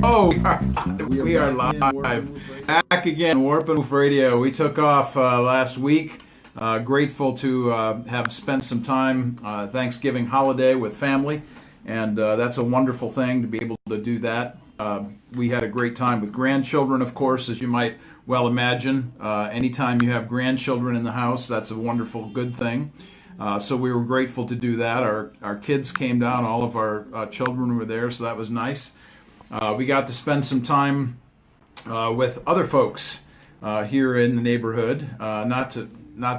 Oh, we are live. Back again, Warp and Woof Radio. We took off last week. Grateful to have spent some time Thanksgiving holiday with family, and that's a wonderful thing to be able to do that. We had a great time with grandchildren, of course, as you might well imagine. Anytime you have grandchildren in the house, that's a wonderful, good thing. So we were grateful to do that. Our kids came down, all of our children were there, so that was nice. We got to spend some time with other folks here in the neighborhood, not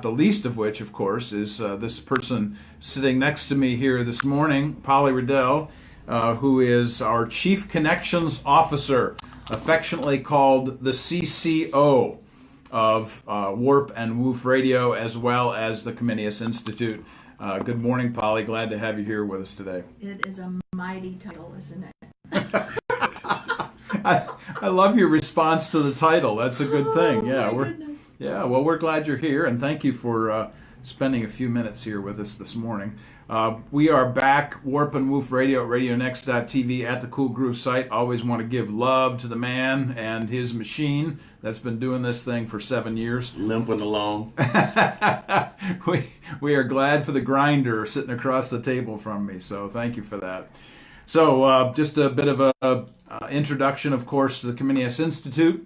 the least of which, of course, is this person sitting next to me here this morning, Polly Riddell, who is our Chief Connections Officer, affectionately called the CCO of Warp and Woof Radio, as well as the Comenius Institute. Good morning, Polly. Glad to have you here with us today. It is a mighty title, isn't it? I love your response to the title. That's a good thing. Yeah, Goodness. Well, we're glad you're here, and thank you for spending a few minutes here with us this morning. We are back, Warp and Woof Radio at RadioNext.tv at the Cool Groove site. Always want to give love to the man and his machine that's been doing this thing for 7 years. Limping along. We are glad for the grinder sitting across the table from me, so thank you for that. So just a bit of a introduction, of course, to the Comenius Institute.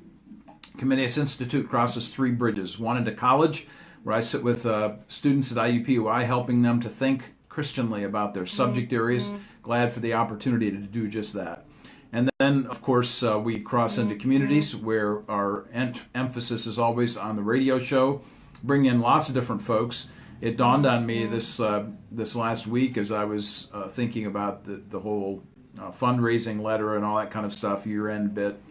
Comenius Institute crosses three bridges. One into college, where I sit with students at IUPUI, helping them to think Christianly about their subject areas. Glad for the opportunity to do just that. And then, of course, we cross into communities, where our emphasis is always on the radio show. Bring in lots of different folks. It dawned on me this last week as I was thinking about the whole fundraising letter and all that kind of stuff, year-end bit,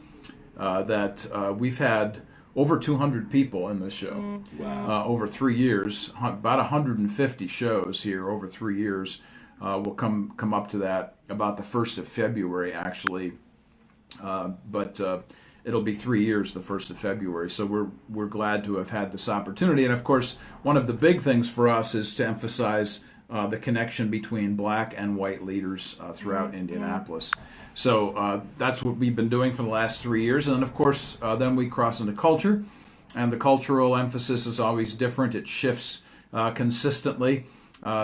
that we've had over 200 people in this show. Wow. Over 3 years, about 150 shows here over 3 years. We'll come up to that about the 1st of February, actually. But it'll be 3 years the 1st of February. So we're glad to have had this opportunity. And of course, one of the big things for us is to emphasize the connection between black and white leaders throughout Indianapolis. So that's what we've been doing for the last 3 years. And then, of course, then we cross into culture. And the cultural emphasis is always different. It shifts consistently.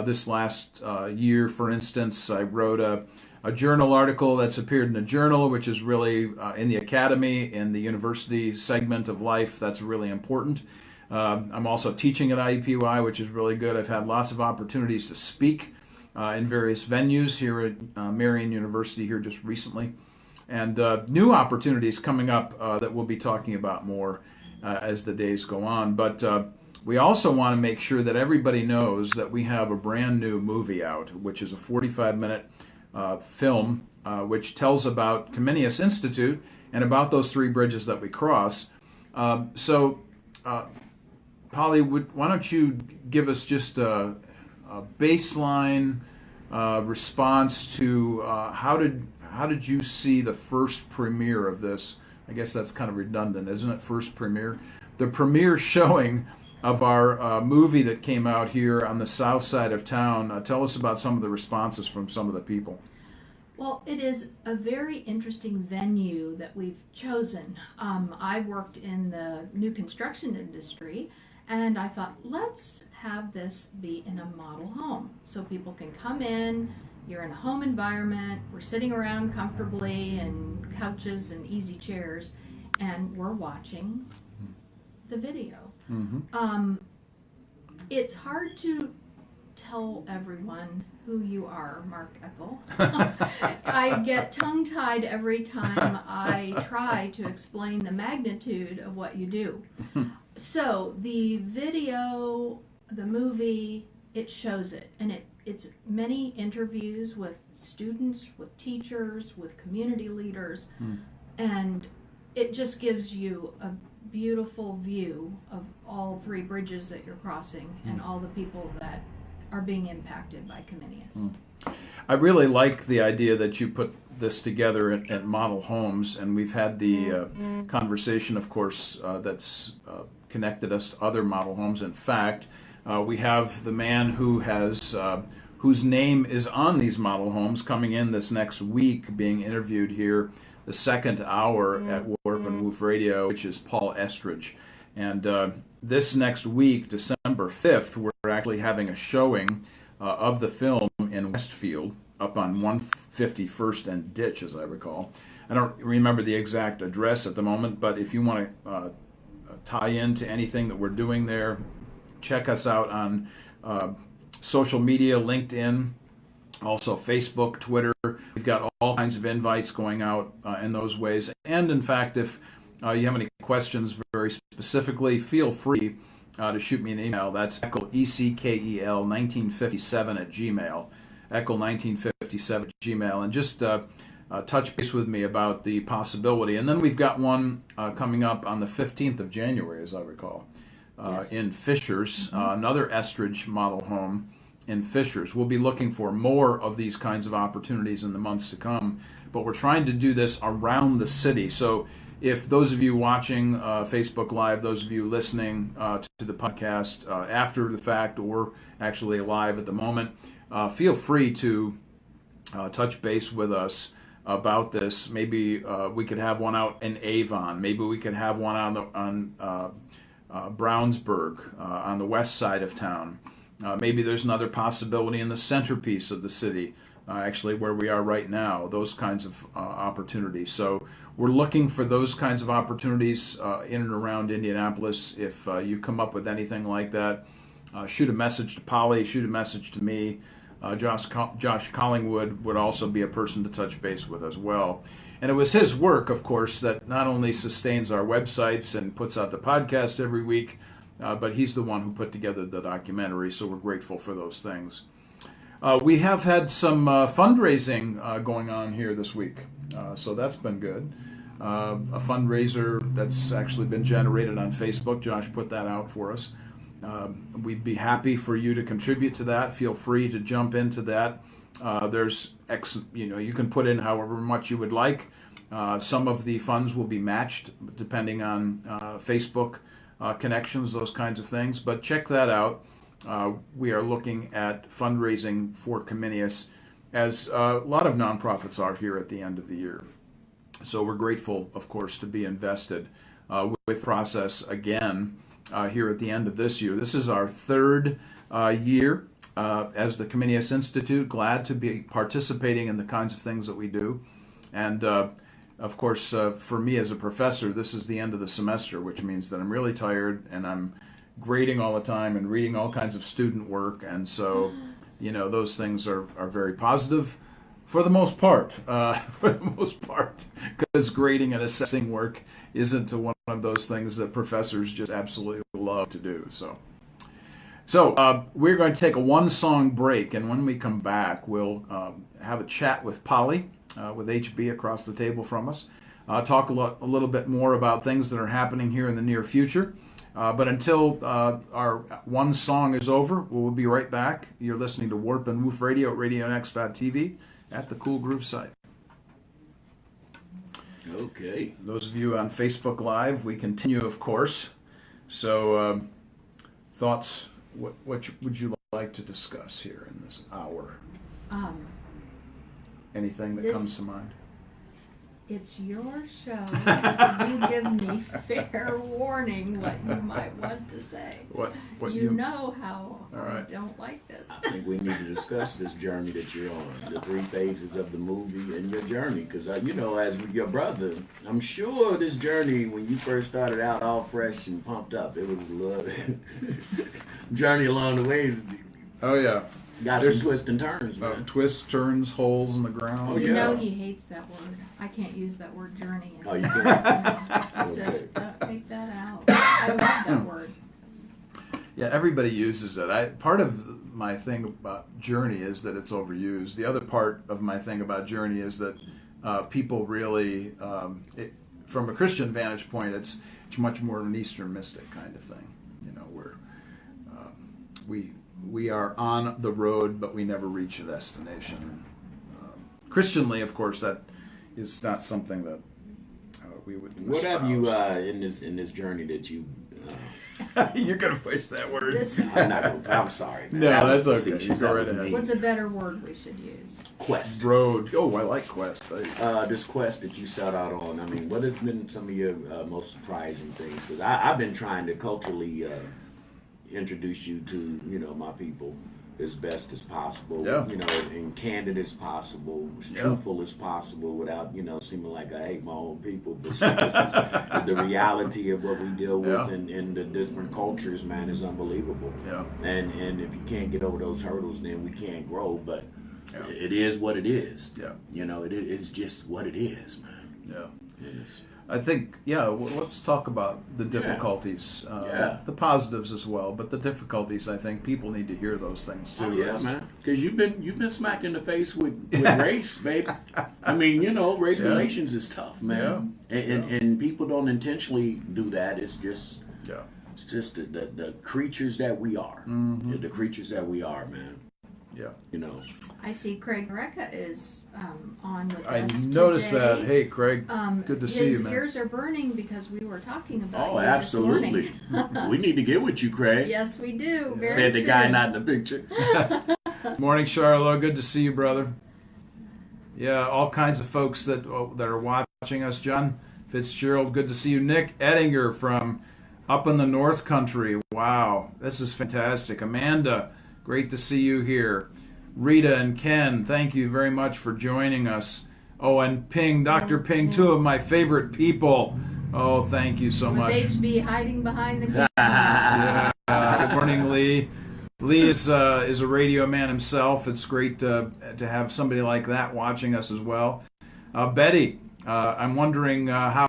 This last year, for instance, I wrote a journal article that's appeared in a journal, which is really in the academy, in the university segment of life. That's really important. I'm also teaching at IUPUI, which is really good. I've had lots of opportunities to speak in various venues here at Marian University here just recently. And new opportunities coming up that we'll be talking about more as the days go on. But we also want to make sure that everybody knows that we have a brand new movie out, which is a 45-minute film which tells about Comenius Institute and about those three bridges that we cross. Polly, why don't you give us just a baseline response to how did you see the first premiere of this? I guess that's kind of redundant, isn't it? First premiere, the premiere showing of our movie that came out here on the south side of town. Tell us about some of the responses from some of the people. Well, it is a very interesting venue that we've chosen. I worked in the new construction industry, and I thought, let's have this be in a model home so people can come in. You're in a home environment, we're sitting around comfortably in couches and easy chairs, and we're watching the video. Mm-hmm. It's hard to tell everyone who you are, Mark Eckel. I get tongue-tied every time I try to explain the magnitude of what you do. So the video, the movie, it shows it, and it's many interviews with students, with teachers, with community leaders, and it just gives you a beautiful view of all three bridges that you're crossing and all the people that are being impacted by Comenius. I really like the idea that you put this together at model homes, and we've had the conversation, of course, that's connected us to other model homes. In fact, we have the man who has whose name is on these model homes coming in this next week, being interviewed here the second hour at Warp and Woof Radio, which is Paul Estridge. And this next week, December 5th, we're actually having a showing of the film in Westfield, up on 151st and Ditch, as I recall. I don't remember the exact address at the moment, but if you want to tie into anything that we're doing there, check us out on social media, LinkedIn, also Facebook, Twitter. We've got all kinds of invites going out in those ways. And in fact, if you have any questions very specifically, feel free to shoot me an email. That's Eckel, ECKEL 1957 at Gmail, Eckel 1957 at Gmail, and just touch base with me about the possibility. And then we've got one coming up on the 15th of January, as I recall, yes, in Fishers, another Estridge model home in Fishers. We'll be looking for more of these kinds of opportunities in the months to come, but we're trying to do this around the city. So if those of you watching Facebook Live, those of you listening to the podcast after the fact or actually live at the moment, feel free to touch base with us about this. Maybe we could have one out in Avon. Maybe we could have one on Brownsburg on the west side of town. Maybe there's another possibility in the centerpiece of the city, actually where we are right now, those kinds of opportunities. So we're looking for those kinds of opportunities in and around Indianapolis. If you come up with anything like that, shoot a message to Polly, shoot a message to me. Josh Collingwood would also be a person to touch base with as well. And it was his work, of course, that not only sustains our websites and puts out the podcast every week, but he's the one who put together the documentary, so we're grateful for those things. We have had some fundraising going on here this week, so that's been good. A fundraiser that's actually been generated on Facebook. Josh put that out for us. We'd be happy for you to contribute to that. Feel free to jump into that. You can put in however much you would like. Some of the funds will be matched depending on Facebook connections, those kinds of things. But check that out. We are looking at fundraising for Comenius, as a lot of nonprofits are here at the end of the year. So we're grateful, of course, to be invested with process again here at the end of this year. This is our third year as the Comenius Institute. Glad to be participating in the kinds of things that we do. And of course, for me as a professor, this is the end of the semester, which means that I'm really tired and I'm grading all the time and reading all kinds of student work. And so, those things are very positive for the most part, because grading and assessing work isn't one of those things that professors just absolutely love to do. So we're going to take a one-song break, and when we come back, we'll have a chat with Polly, with HB across the table from us, talk a little bit more about things that are happening here in the near future. But until our one song is over, we'll be right back. You're listening to Warp and Woof Radio at RadioNext.tv at the Cool Groove site. Okay. Those of you on Facebook Live, we continue, of course. So, thoughts? What would you like to discuss here in this hour? Anything that comes to mind? It's your show. You give me fair warning what you might want to say. What you know how right. I don't like this. I think we need to discuss this journey that you're on, the 3 phases of the movie and your journey. Because, as with your brother, I'm sure this journey, when you first started out all fresh and pumped up, it was a little journey along the way. Oh, yeah. There's some twists and turns, man. Twists, turns, holes in the ground. Oh, yeah. You know he hates that word. I can't use that word journey. Oh, you can't? He says, take that out. I love that word. Yeah, everybody uses it. Part of my thing about journey is that it's overused. The other part of my thing about journey is that people really, from a Christian vantage point, it's much more an Eastern mystic kind of thing. Where we are on the road, but we never reach a destination. Christianly, of course, that is not something that we would. What have you in this journey that you You're gonna push that word. This, I'm sorry. Man. No, That that's was- okay. see, You that go was right ahead. me. what's a better word we should use? Quest? Road. Oh, I like Quest. This quest that you set out on. I mean, what has been some of your most surprising things? Because I've been trying to culturally introduce you to my people as best as possible. Yeah. And candid as possible, as Yeah. truthful as possible, without seeming like I hate my own people. But see, this is the reality of what we deal with Yeah. in the different cultures. Man, is unbelievable. Yeah. And if you can't get over those hurdles, then we can't grow. But Yeah. it is what it is. Yeah. It's just what it is, man. Yeah. Yes. I think, let's talk about the difficulties, Yeah. the positives as well, but the difficulties, I think people need to hear those things too. Oh yeah, It's- man. Because you've been smacked in the face with race, baby. I mean, race Yeah. relations is tough, man. And people don't intentionally do that. It's just the creatures that we are. Mm-hmm. The creatures that we are, man. Yeah. I see Craig Recca is on with I us noticed today. that. Hey, Craig, good to see you, His man. ears are burning because we were talking about Oh, you this morning. absolutely. We need to get with you, Craig. Yes, we do. Very Said the soon. guy not in the picture. Morning, Charlotte. Good to see you, brother. Yeah, all kinds of folks that are watching us. John Fitzgerald, good to see you. Nick Ettinger from up in the North Country. Wow, this is fantastic. Amanda, great to see you here. Rita and Ken, thank you very much for joining us. Oh, and Ping, Dr. Ping, two of my favorite people. Oh, thank you so Would much. they be hiding behind the camera? Yeah, good morning, Lee. Lee is a radio man himself. It's great to have somebody like that watching us as well. Betty, I'm wondering how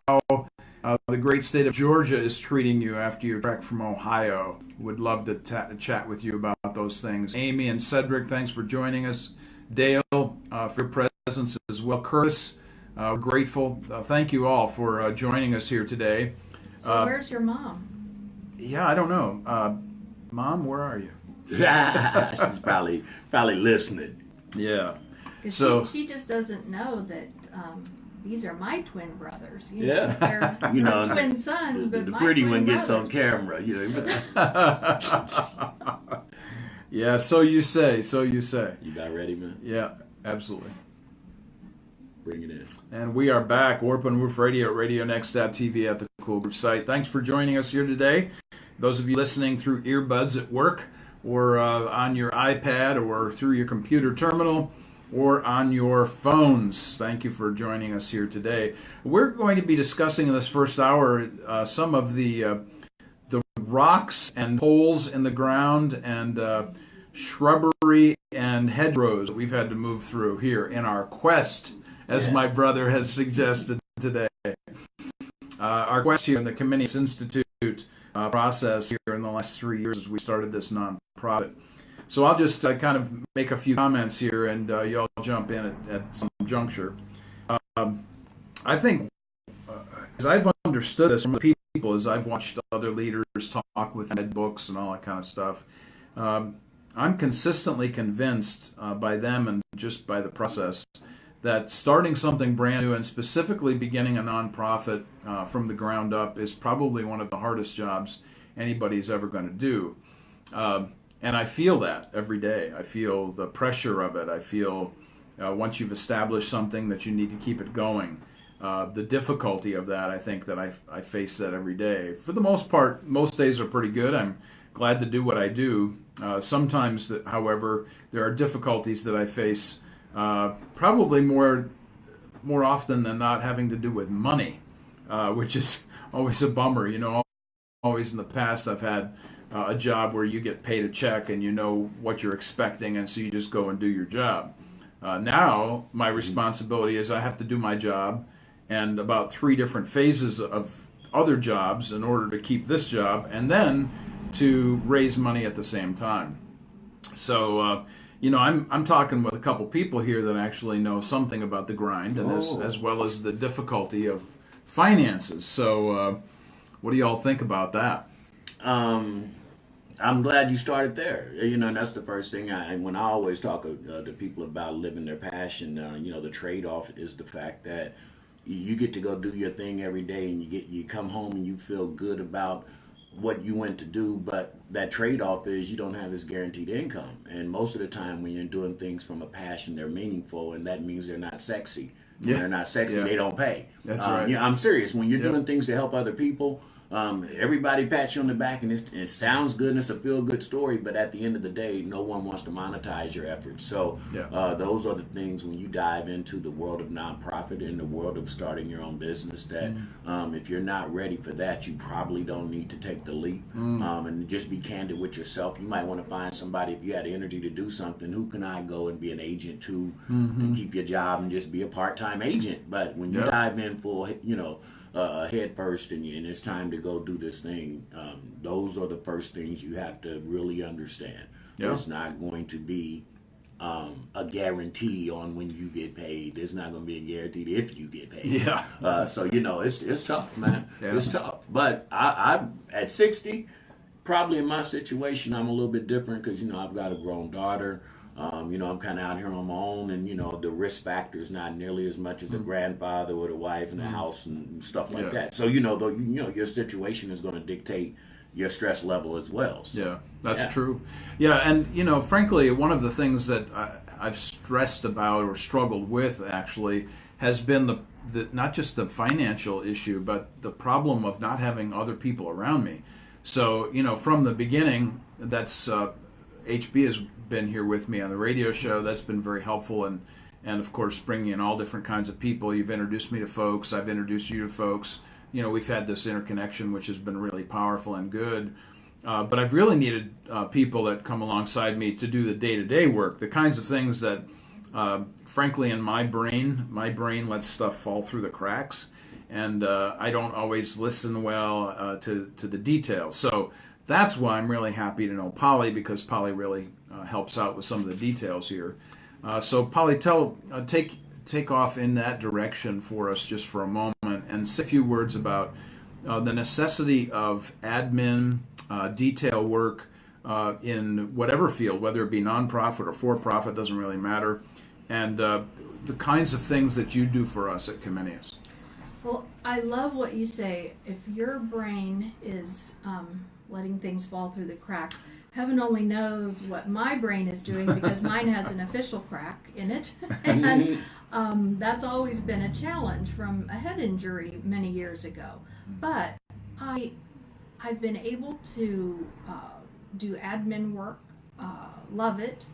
the great state of Georgia is treating you after your trek from Ohio. Would love to chat with you about those things. Amy and Cedric, thanks for joining us. Dale, for your presence as well. Curtis, grateful. Thank you all for joining us here today. So where's your mom? Yeah, I don't know. Mom, where are you? She's probably listening. Yeah. 'Cause So- she just doesn't know that these are my twin brothers. Yeah. They're her twin sons, but The my pretty twin one gets brothers. on camera. Yeah, so you say, so you say. You about ready, man? Yeah, absolutely. Bring it in. And we are back, Warp and Woof Radio at RadioNext.tv at the Cool Groove site. Thanks for joining us here today. Those of you listening through earbuds at work or on your iPad or through your computer terminal or on your phones, thank you for joining us here today. We're going to be discussing in this first hour some of the rocks and holes in the ground and shrubbery and hedgerows that we've had to move through here in our quest, as my brother has suggested today. Our quest here in the Comenius Institute process here in the last 3 years as we started this nonprofit. So I'll just kind of make a few comments here, and y'all jump in at some juncture. I think, as I've understood this from the people, as I've watched other leaders talk with ed books and all that kind of stuff, I'm consistently convinced by them and just by the process that starting something brand new and specifically beginning a nonprofit from the ground up is probably one of the hardest jobs anybody's ever going to do. And I feel that every day. I feel the pressure of it. I feel once you've established something that you need to keep it going. The difficulty of that, I think that I face that every day. For the most part, most days are pretty good. I'm glad to do what I do. Sometimes, however, there are difficulties that I face, probably more often than not having to do with money, which is always a bummer. You know, always in the past I've had a job where you get paid a check and you know what you're expecting, and so you just go and do your job. Now my responsibility is I have to do my job and about 3 different phases of other jobs in order to keep this job, and then to raise money at the same time. So, I'm talking with a couple people here that actually know something about the grind, and as well as the difficulty of finances. So, what do y'all think about that? I'm glad you started there. And that's the first thing when I always talk to people about living their passion. The trade-off is the fact that you get to go do your thing every day, and you come home and you feel good about what you went to do, but that trade-off is you don't have this guaranteed income. And most of the time when you're doing things from a passion, they're meaningful, and that means they're not sexy. When they're not sexy, they don't pay. That's right. Yeah, I'm serious. When you're doing things to help other people, everybody pats you on the back, and it sounds good, and it's a feel-good story, but at the end of the day, no one wants to monetize your efforts. So those are the things when you dive into the world of nonprofit, in the world of starting your own business, that if you're not ready for that, you probably don't need to take the leap. And just be candid with yourself. You might want to find somebody, if you had the energy to do something, who can I go and be an agent to and keep your job and just be a part-time agent. But when you dive in full, head first, and it's time to go do this thing, those are the first things you have to really understand. It's not going to be a guarantee on when you get paid. It's not going to be a guarantee if you get paid. So it's tough, man. It's tough. But I'm at 60. Probably in my situation, I'm a little bit different because I've got a grown daughter. I'm kind of out here on my own, and the risk factor is not nearly as much as a grandfather with a wife and a house and stuff like that. So your situation is going to dictate your stress level as well. So, that's true. And frankly, one of the things that I've stressed about or struggled with actually has been the not just the financial issue, but the problem of not having other people around me. So from the beginning, that's HB has been here with me on the radio show. That's been very helpful, and of course bringing in all different kinds of people. You've introduced me to folks. I've introduced you to folks. We've had this interconnection, which has been really powerful and good. But I've really needed people that come alongside me to do the day-to-day work, the kinds of things that, frankly, in my brain lets stuff fall through the cracks, and I don't always listen well to the details. So that's why I'm really happy to know Polly, because Polly really helps out with some of the details here. So Polly, take off in that direction for us just for a moment and say a few words about the necessity of admin, detail work in whatever field, whether it be nonprofit or for-profit, doesn't really matter, and the kinds of things that you do for us at Comenius. Well, I love what you say. If your brain is letting things fall through the cracks, heaven only knows what my brain is doing, because mine has an official crack in it. And that's always been a challenge from a head injury many years ago. But I've been able to do admin work, love it.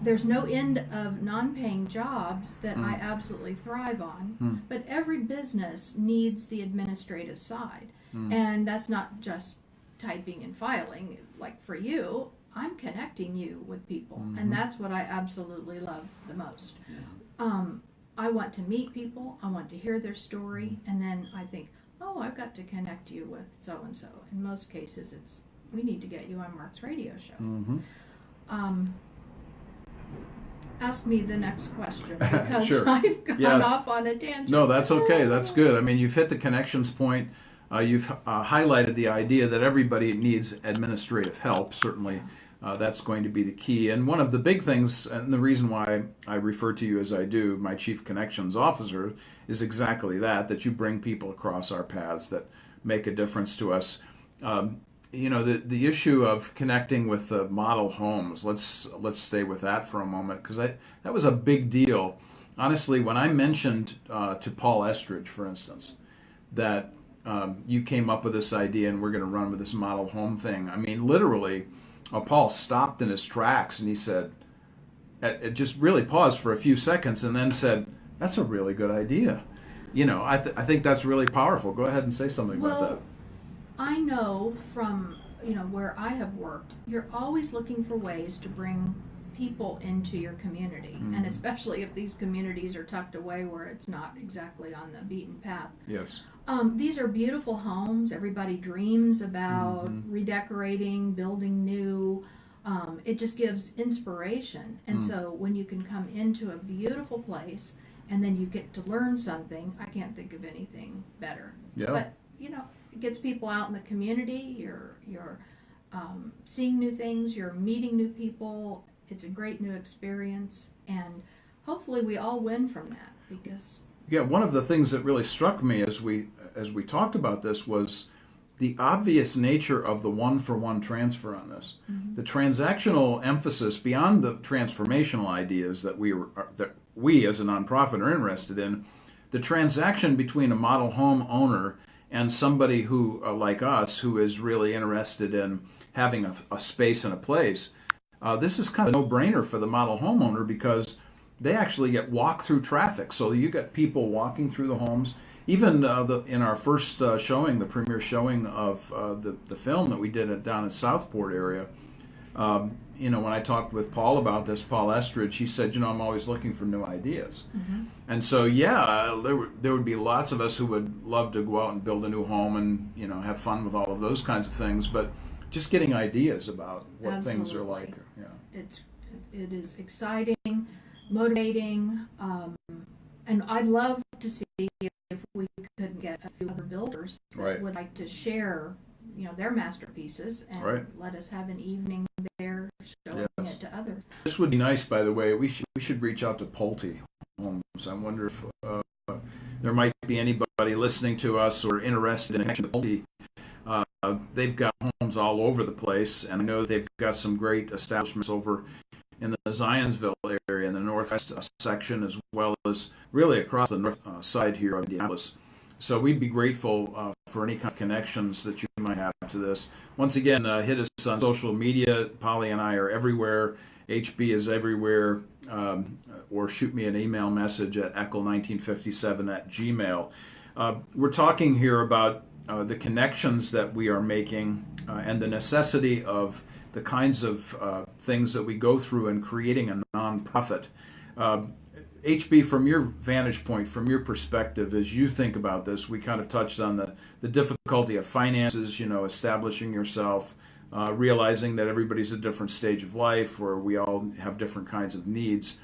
There's no end of non-paying jobs that I absolutely thrive on, but every business needs the administrative side. And that's not just typing and filing. Like for you, I'm connecting you with people, and that's what I absolutely love the most. I want to meet people, I want to hear their story, and then I think, oh, I've got to connect you with so-and-so. In most cases, it's, we need to get you on Mark's radio show. Ask me the next question, because Sure. I've gone off on a tangent. No, that's okay. That's good. I mean, you've hit the connections point. You've highlighted the idea that everybody needs administrative help. Certainly, that's going to be the key. And one of the big things, and the reason why I refer to you as I do, my Chief Connections Officer, is exactly that you bring people across our paths that make a difference to us. The issue of connecting with the model homes, let's stay with that for a moment, because that was a big deal. Honestly, when I mentioned to Paul Estridge, for instance, that you came up with this idea and we're going to run with this model home thing, I mean, literally, Paul stopped in his tracks and he said, it just really paused for a few seconds and then said, that's a really good idea. I think that's really powerful. Go ahead and say something about that. I know from where I have worked, you're always looking for ways to bring people into your community, and especially if these communities are tucked away where it's not exactly on the beaten path. Yes. These are beautiful homes. Everybody dreams about redecorating, building new. It just gives inspiration. And so when you can come into a beautiful place and then you get to learn something, I can't think of anything better. Yeah. But, it gets people out in the community. You're seeing new things. You're meeting new people. It's a great new experience. And hopefully we all win from that, because... Yeah, one of the things that really struck me as we talked about this was the obvious nature of the one-for-one transfer on this. The transactional emphasis beyond the transformational ideas that we as a nonprofit are interested in, the transaction between a model home owner and somebody who, like us, who is really interested in having a space and a place, this is kind of a no-brainer for the model homeowner because they actually get walk-through traffic. So you get people walking through the homes. Even in our first showing, the premiere showing of the film that we did down in Southport area, when I talked with Paul about this, Paul Estridge, he said, I'm always looking for new ideas. And so, there would be lots of us who would love to go out and build a new home and, have fun with all of those kinds of things. But just getting ideas about what Absolutely. Things are like. Yeah. It is exciting, motivating, and I'd love to see if we could get a few other builders that Right. would like to share, their masterpieces and Right. let us have an evening there showing Yes. it to others. This would be nice, by the way. We should reach out to Pulte Homes. I wonder if there might be anybody listening to us or interested in Pulte. They've got homes all over the place, and I know they've got some great establishments over in the Zionsville area, in the northwest section, as well as really across the north side here of Indianapolis. So we'd be grateful for any kind of connections that you might have to this. Once again, hit us on social media. Polly and I are everywhere. HB is everywhere. Or shoot me an email message at eckel1957@gmail. We're talking here about the connections that we are making and the necessity of the kinds of things that we go through in creating a nonprofit. HB, from your vantage point, from your perspective, as you think about this, we kind of touched on the difficulty of finances, establishing yourself, realizing that everybody's at a different stage of life where we all have different kinds of needs.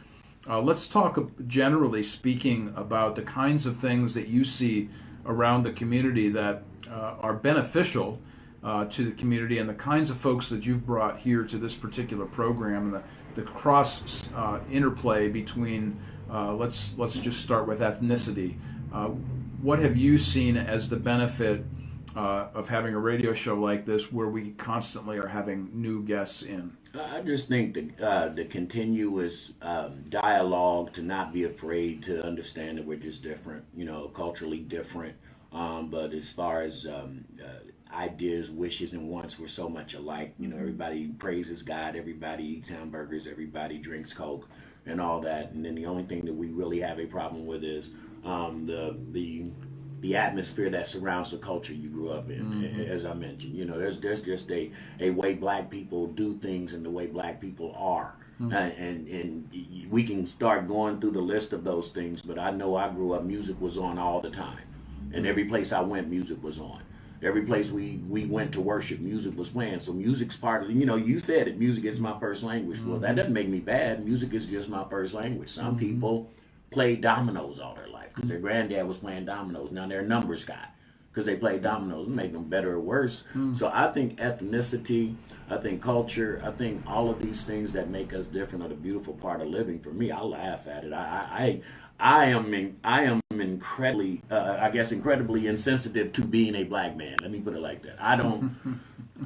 Let's talk, generally speaking, about the kinds of things that you see around the community that are beneficial to the community, and the kinds of folks that you've brought here to this particular program, and the cross interplay between let's just start with ethnicity. What have you seen as the benefit of having a radio show like this, where we constantly are having new guests in? I just think the continuous dialogue, to not be afraid to understand that we're just different, culturally different. But as far as ideas, wishes, and wants, we're so much alike. Everybody praises God, everybody eats hamburgers, everybody drinks Coke, and all that. And then the only thing that we really have a problem with is the atmosphere that surrounds the culture you grew up in. As I mentioned, there's just a way black people do things and the way black people are. And we can start going through the list of those things, but I know I grew up, music was on all the time. And every place I went, music was on. Every place we went to worship, music was playing. So music's part of, you said it, music is my first language. Well, that doesn't make me bad. Music is just my first language. Some people play dominoes all their life because their granddad was playing dominoes. Now they're a numbers guy because they play dominoes. It make them better or worse. So I think ethnicity, I think culture, I think all of these things that make us different are the beautiful part of living. For me, I laugh at it. I am incredibly, incredibly insensitive to being a black man. Let me put it like that.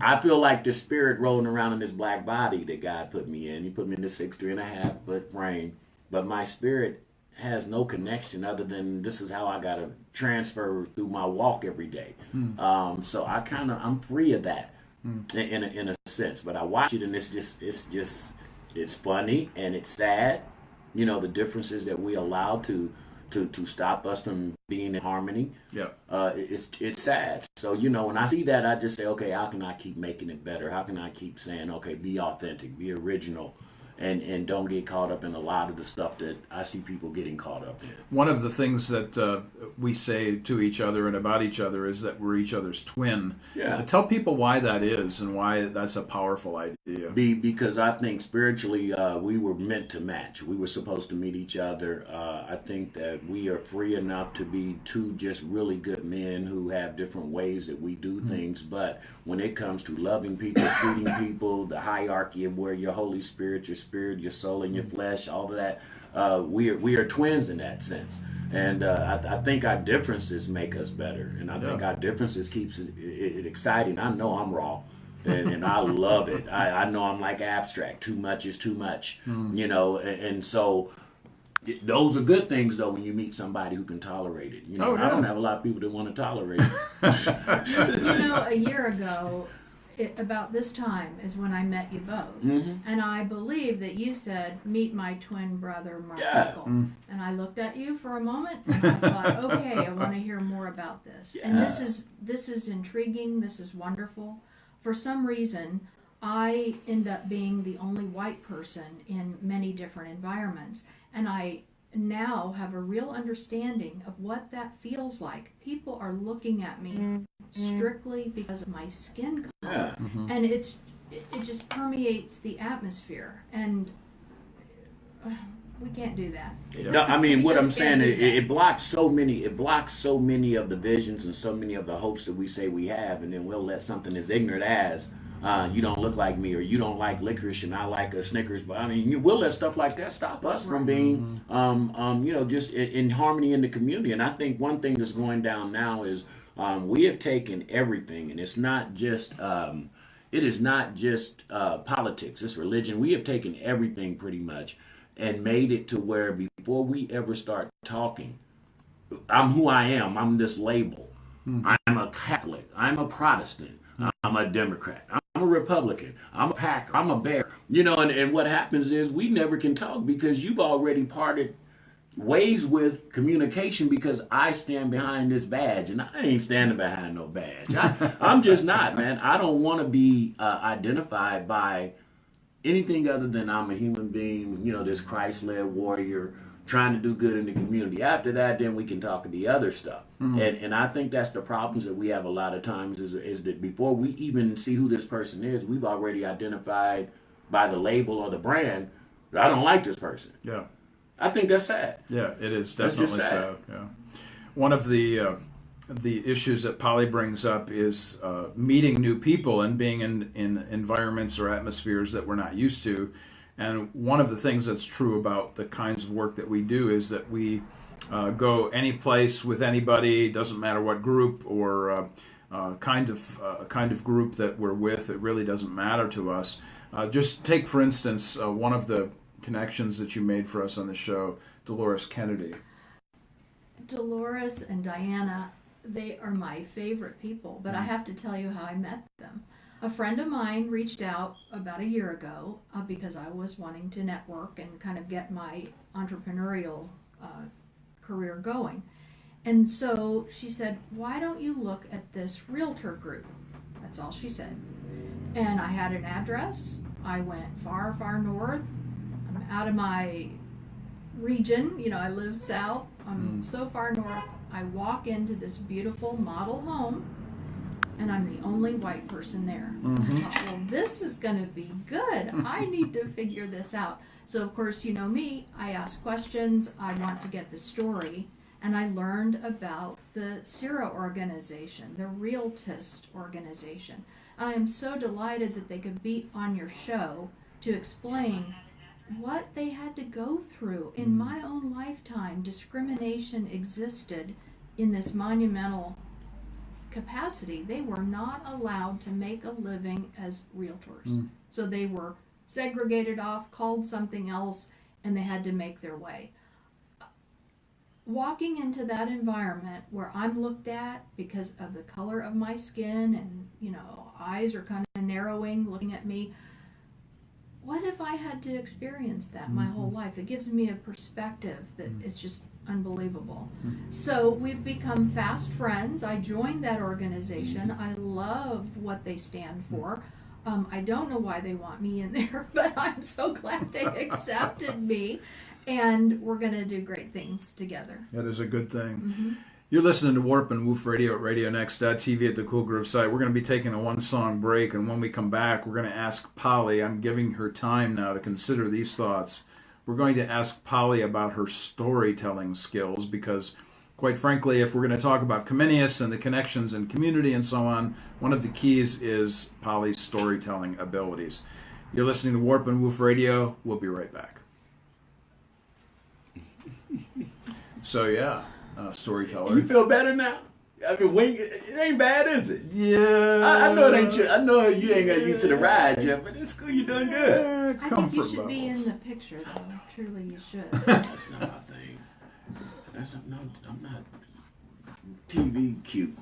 I feel like the spirit rolling around in this black body that God put me in. He put me in this 3.5 foot frame, but my spirit has no connection other than this is how I got to transfer through my walk every day. So I'm free of that in a sense. But I watch it and it's funny and it's sad. The differences that we allow to stop us from being in harmony. Yeah. It's sad. So, when I see that, I just say, okay, how can I keep making it better? How can I keep saying, okay, be authentic, be original, and don't get caught up in a lot of the stuff that I see people getting caught up in. One of the things that we say to each other and about each other is that we're each other's twin. Yeah. Tell people why that is and why that's a powerful idea. Because I think spiritually we were meant to match. We were supposed to meet each other. I think that we are free enough to be two just really good men who have different ways that we do things. But when it comes to loving people, treating people, the hierarchy of where your Holy Spirit, your spirit, your soul, and your flesh, all of that, we are twins in that sense. And I think our differences make us better, and I think our differences keeps it exciting. I know I'm raw, and I love it. I know I'm like abstract. Too much is too much, you know, and so those are good things though when you meet somebody who can tolerate it. You know, I don't have a lot of people that want to tolerate it. You know, a year ago, about this time is when I met you both, and I believe that you said, "Meet my twin brother, Mark Michael." And I looked at you for a moment, and I thought, "Okay, I want to hear more about this." And this is intriguing. This is wonderful. For some reason, I end up being the only white person in many different environments, and I now have a real understanding of what that feels like. People are looking at me strictly because of my skin color, and it just permeates the atmosphere, and we can't do that. No, I mean, what I'm saying is it blocks so many of the visions and so many of the hopes that we say we have, and then we'll let something as ignorant as you don't look like me, or you don't like licorice and I like a Snickers. But I mean, we'll let stuff like that stop us from being, you know, just in harmony in the community. And I think one thing that's going down now is we have taken everything, and it's not just, it is not just politics, it's religion. We have taken everything pretty much and made it to where before we ever start talking, I'm who I am. I'm this label. I'm a Catholic. I'm a Protestant. I'm a Democrat. I'm a Republican. I'm a Packer. I'm a Bear. You know, and what happens is we never can talk because you've already parted ways with communication because I stand behind this badge, and I ain't standing behind no badge. I'm just not, man. I don't want to be identified by anything other than I'm a human being, you know, this Christ-led warrior trying to do good in the community. After that, then we can talk of the other stuff. And I think that's the problems that we have a lot of times is that before we even see who this person is, we've already identified by the label or the brand, I don't like this person. Yeah. I think that's sad. Yeah, it is definitely sad. Yeah. One of the issues that Polly brings up is meeting new people and being in environments or atmospheres that we're not used to. And one of the things that's true about the kinds of work that we do is that we go any place with anybody, doesn't matter what group or kind of group that we're with. It really doesn't matter to us. Just take, for instance, one of the connections that you made for us on the show, Dolores Kennedy. Dolores and Diana, they are my favorite people, but I have to tell you how I met them. A friend of mine reached out about a year ago because I was wanting to network and kind of get my entrepreneurial career going. And so she said, "Why don't you look at this realtor group?" That's all she said. And I had an address. I went far, far north. I'm out of my region. You know, I live south. I'm so far north. I walk into this beautiful model home, and I'm the only white person there. I thought, well, this is going to be good. I need to figure this out. So, of course, you know me. I ask questions. I want to get the story. And I learned about the CIRA organization, the Realtist organization. And I am so delighted that they could be on your show to explain what they had to go through. In my own lifetime, discrimination existed in this monumental capacity. They were not allowed to make a living as realtors. So they were segregated off, called something else, and they had to make their way. Walking into that environment where I'm looked at because of the color of my skin and, you know, eyes are kind of narrowing, looking at me. What if I had to experience that my whole life? It gives me a perspective that is just unbelievable. So we've become fast friends. I joined that organization. I love what they stand for. I don't know why they want me in there, but I'm so glad they accepted me. And we're going to do great things together. That is a good thing. You're listening to Warp and Woof Radio at RadioNext.TV at the Cool Groove site. We're going to be taking a one-song break, and when we come back, we're going to ask Polly. I'm giving her time now to consider these thoughts. We're going to ask Polly about her storytelling skills because, quite frankly, if we're going to talk about Comenius and the connections in community and so on, one of the keys is Polly's storytelling abilities. You're listening to Warp and Woof Radio. We'll be right back. So yeah, You storyteller. feel better now? I mean, it ain't bad, is it? Yeah. I know it ain't. I know you ain't got used to the ride yet, but it's cool. You doing good. I think you should be in the picture, though. Truly, you should. That's not my thing. I'm not TV cute.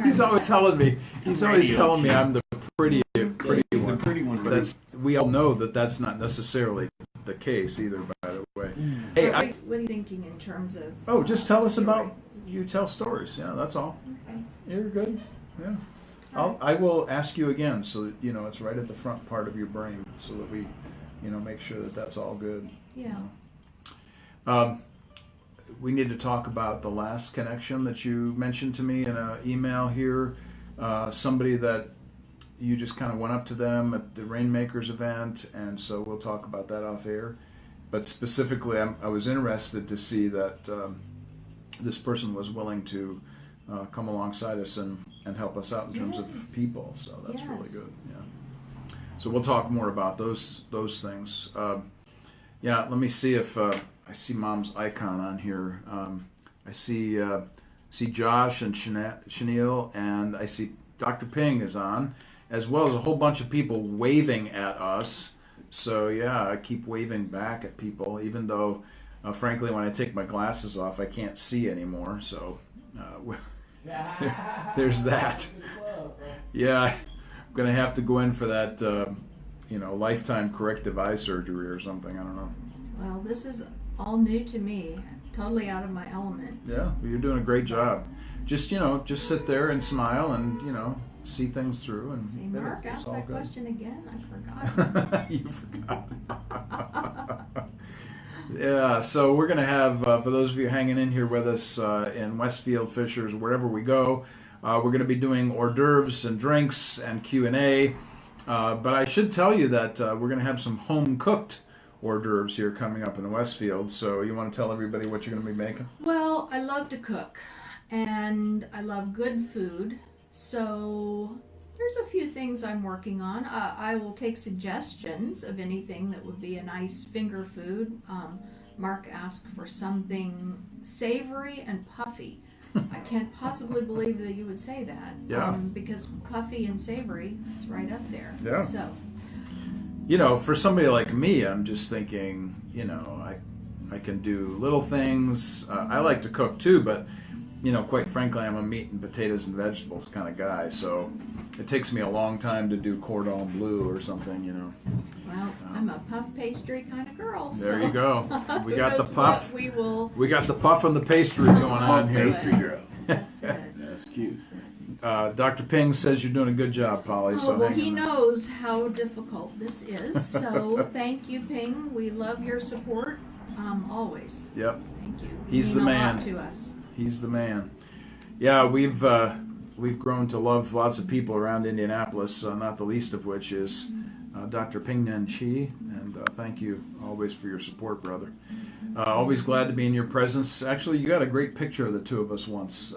He's always telling me. He's always Radio telling me cute. I'm the pretty The one. pretty one. That's we all know that that's not necessarily the case either. By the way, hey, What are you thinking in terms of? just tell us story? about you tell stories. Yeah, that's all. Okay. You're good. Yeah. I will ask you again so that it's right at the front part of your brain so that we make sure that that's all good. Yeah. We need to talk about the last connection that you mentioned to me in an email here. Somebody that you just kind of went up to them at the Rainmakers event, and so we'll talk about that off air. But specifically, I was interested to see that this person was willing to come alongside us and help us out in terms of people. So that's really good. Yeah. So we'll talk more about those things. Let me see if I see Mom's icon on here. I see Josh and Chenille, and I see Dr. Ping is on, as well as a whole bunch of people waving at us. So I keep waving back at people, even though, frankly, when I take my glasses off, I can't see anymore. So there's that. Yeah, I'm gonna have to go in for that, lifetime corrective eye surgery or something. I don't know. Well, this is all new to me. Totally out of my element. Yeah, well, you're doing a great job. Just sit there and smile and see things through. And See, Mark asked that good. question again. I forgot. You forgot. Yeah, so we're going to have, for those of you hanging in here with us in Westfield, Fishers, wherever we go, we're going to be doing hors d'oeuvres and drinks and Q&A. But I should tell you that we're going to have some home-cooked hors d'oeuvres here coming up in Westfield. So you want to tell everybody what you're going to be making? Well, I love to cook, and I love good food. So there's a few things I'm working on. I will take suggestions of anything that would be a nice finger food. Mark asked for something savory and puffy. I can't possibly believe that you would say that. Yeah. Because puffy and savory, it's right up there. Yeah. So. For somebody like me, I'm just thinking, I can do little things. I like to cook too, but, quite frankly, I'm a meat and potatoes and vegetables kind of guy. So it takes me a long time to do cordon bleu or something, Well, I'm a puff pastry kind of girl. There so you go. We got the who knows puff. what we will. We got the puff and the pastry going on here. Pastry girl. That's it. That's cute. Dr. Ping says you're doing a good job, Polly. Oh, so well, hang he in there. knows how difficult this is. So thank you, Ping. We love your support. Always. Yep. Thank you. You He's the mean a man. lot to us. He's the man. Yeah, we've grown to love lots of people around Indianapolis, not the least of which is Dr. Ping Nen Chi, and thank you always for your support, brother. Always glad to be in your presence. Actually, you got a great picture of the two of us once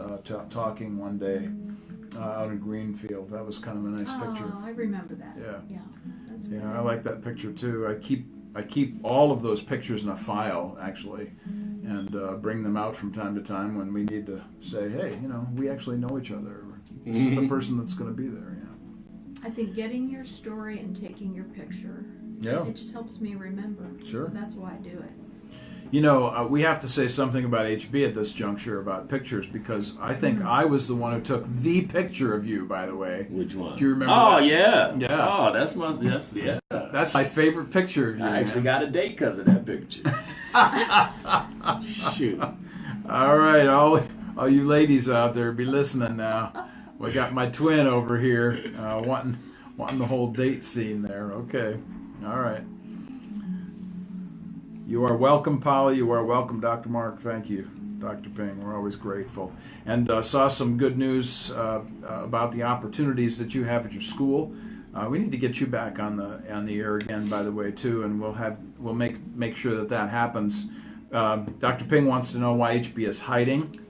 talking one day out in Greenfield. That was kind of a nice picture. Oh, I remember that. Yeah. Yeah. That's Yeah, nice. I like that picture too. I keep all of those pictures in a file actually, and bring them out from time to time when we need to say, hey, we actually know each other. This is the person that's going to be there. Yeah. I think getting your story and taking your picture, Yeah. it just helps me remember. Sure. So that's why I do it. We have to say something about HB at this juncture about pictures because I think I was the one who took the picture of you, by the way. Which one? Do you remember? Oh, that? yeah. Yeah. Oh, that's yeah. That's my favorite picture of you. I actually man. got a date because of that picture. Shoot. All right, all you ladies out there, be listening now. We got my twin over here wanting the whole date scene there. Okay, all right. You are welcome, Polly. You are welcome, Dr. Mark. Thank you, Dr. Ping. We're always grateful. And saw some good news about the opportunities that you have at your school. We need to get you back on the air again, by the way, too, and we'll make sure that happens. Dr. Ping wants to know why HB is hiding.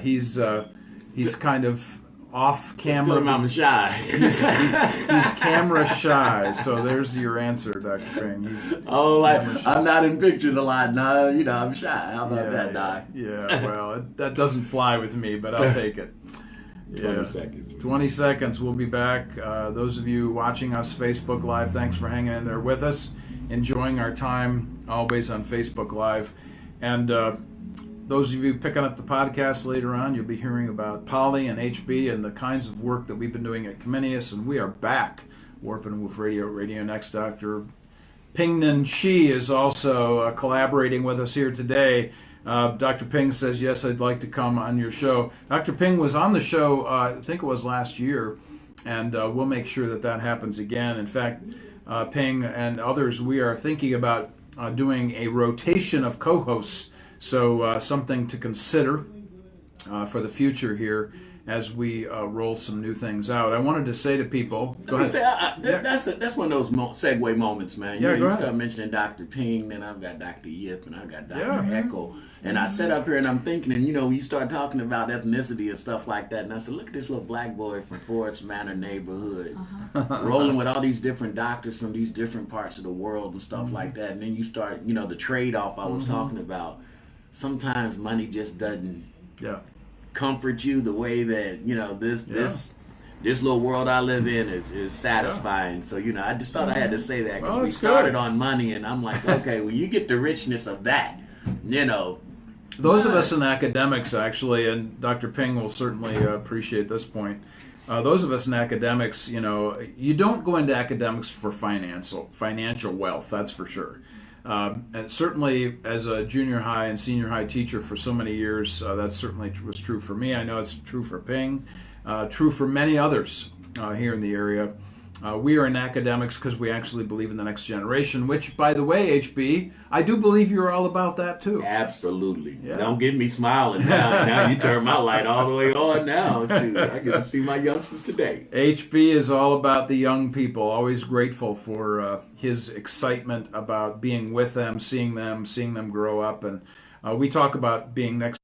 He's kind of off Tell camera. him I'm shy. He's camera shy. So there's your answer, Dr. Ping. He's like I'm not in pictures a lot. No, I'm shy. How about that, Doc? Yeah, well, that doesn't fly with me, but I'll take it. 20 seconds. 20 seconds. We'll be back. Those of you watching us Facebook Live, thanks for hanging in there with us, enjoying our time always on Facebook Live. And those of you picking up the podcast later on, you'll be hearing about Polly and HB and the kinds of work that we've been doing at Comenius. And we are back. Warp and Woof Radio, Radio Next. Dr. Pingnan Shi is also collaborating with us here today. Dr. Ping says, yes, I'd like to come on your show. Dr. Ping was on the show, I think it was last year, and we'll make sure that happens again. In fact, Ping and others, we are thinking about doing a rotation of co-hosts, so something to consider for the future here as we roll some new things out. I wanted to say to people, go ahead. That's one of those segue moments, man. Yeah, You start mentioning Dr. Ping, then I've got Dr. Yip, and I've got Dr. Echo. And I sat up here and I'm thinking, and you start talking about ethnicity and stuff like that, and I said, look at this little black boy from Forest Manor neighborhood, rolling with all these different doctors from these different parts of the world and stuff like that. And then you start, the trade-off I was talking about. Sometimes money just doesn't comfort you the way that this little world I live in is satisfying. So I just thought I had to say that because we started on money, and I'm like, okay, when you get the richness of that, those of us in academics, actually, and Dr. Ping will certainly appreciate this point. Those of us in academics, you don't go into academics for financial wealth, that's for sure. And certainly as a junior high and senior high teacher for so many years, that certainly was true for me. I know it's true for Ping, true for many others here in the area. We are in academics because we actually believe in the next generation, which, by the way, HB, I do believe you're all about that too. Absolutely. Yeah. Don't get me smiling now. Now you turn my light all the way on now. Shoot, I get to see my youngsters today. HB is all about the young people. Always grateful for his excitement about being with them, seeing them grow up. And we talk about being next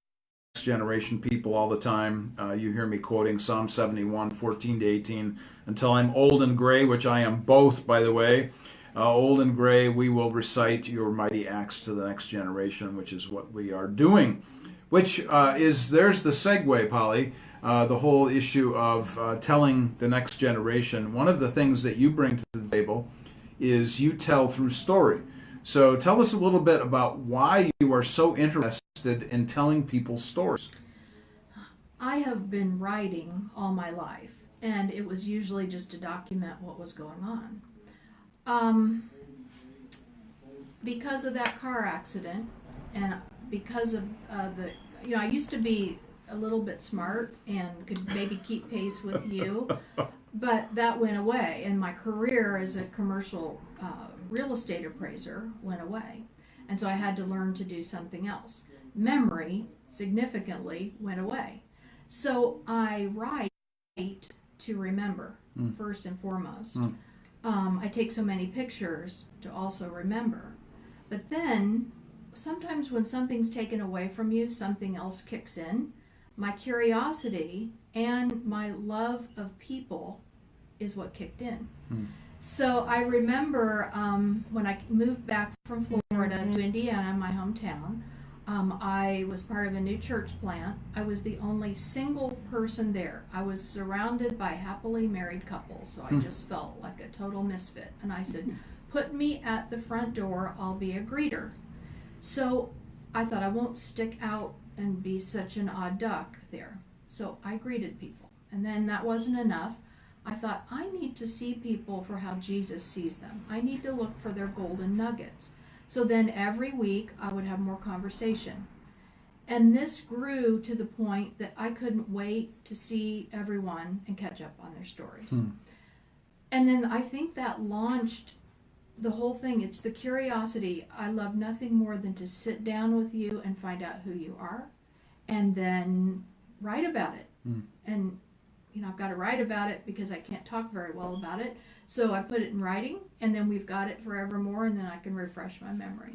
generation people all the time. You hear me quoting Psalm 71, 14 to 18, until I'm old and gray, which I am both, by the way. Old and gray, we will recite your mighty acts to the next generation, which is what we are doing. There's the segue, Polly, the whole issue of telling the next generation. One of the things that you bring to the table is you tell through story. So tell us a little bit about why you are so interested in telling people stories. I have been writing all my life, and it was usually just to document what was going on. Because of that car accident, and because of I used to be a little bit smart and could maybe keep pace with you, but that went away, and my career as a commercial real estate appraiser went away, and so I had to learn to do something else. Memory significantly went away, so I write to remember first and foremost. I take so many pictures to also remember, but then sometimes when something's taken away from you, something else kicks in. My curiosity and my love of people is what kicked in. So I remember when I moved back from Florida to Indiana, my hometown, I was part of a new church plant. I was the only single person there. I was surrounded by happily married couples, so I just felt like a total misfit. And I said, put me at the front door, I'll be a greeter. So I thought I won't stick out and be such an odd duck there. So I greeted people. And then that wasn't enough. I thought, I need to see people for how Jesus sees them. I need to look for their golden nuggets. So then every week I would have more conversation. And this grew to the point that I couldn't wait to see everyone and catch up on their stories. And then I think that launched the whole thing. It's the curiosity. I love nothing more than to sit down with you and find out who you are and then write about it. And I've got to write about it because I can't talk very well about it. So I put it in writing, and then we've got it forevermore, and then I can refresh my memory.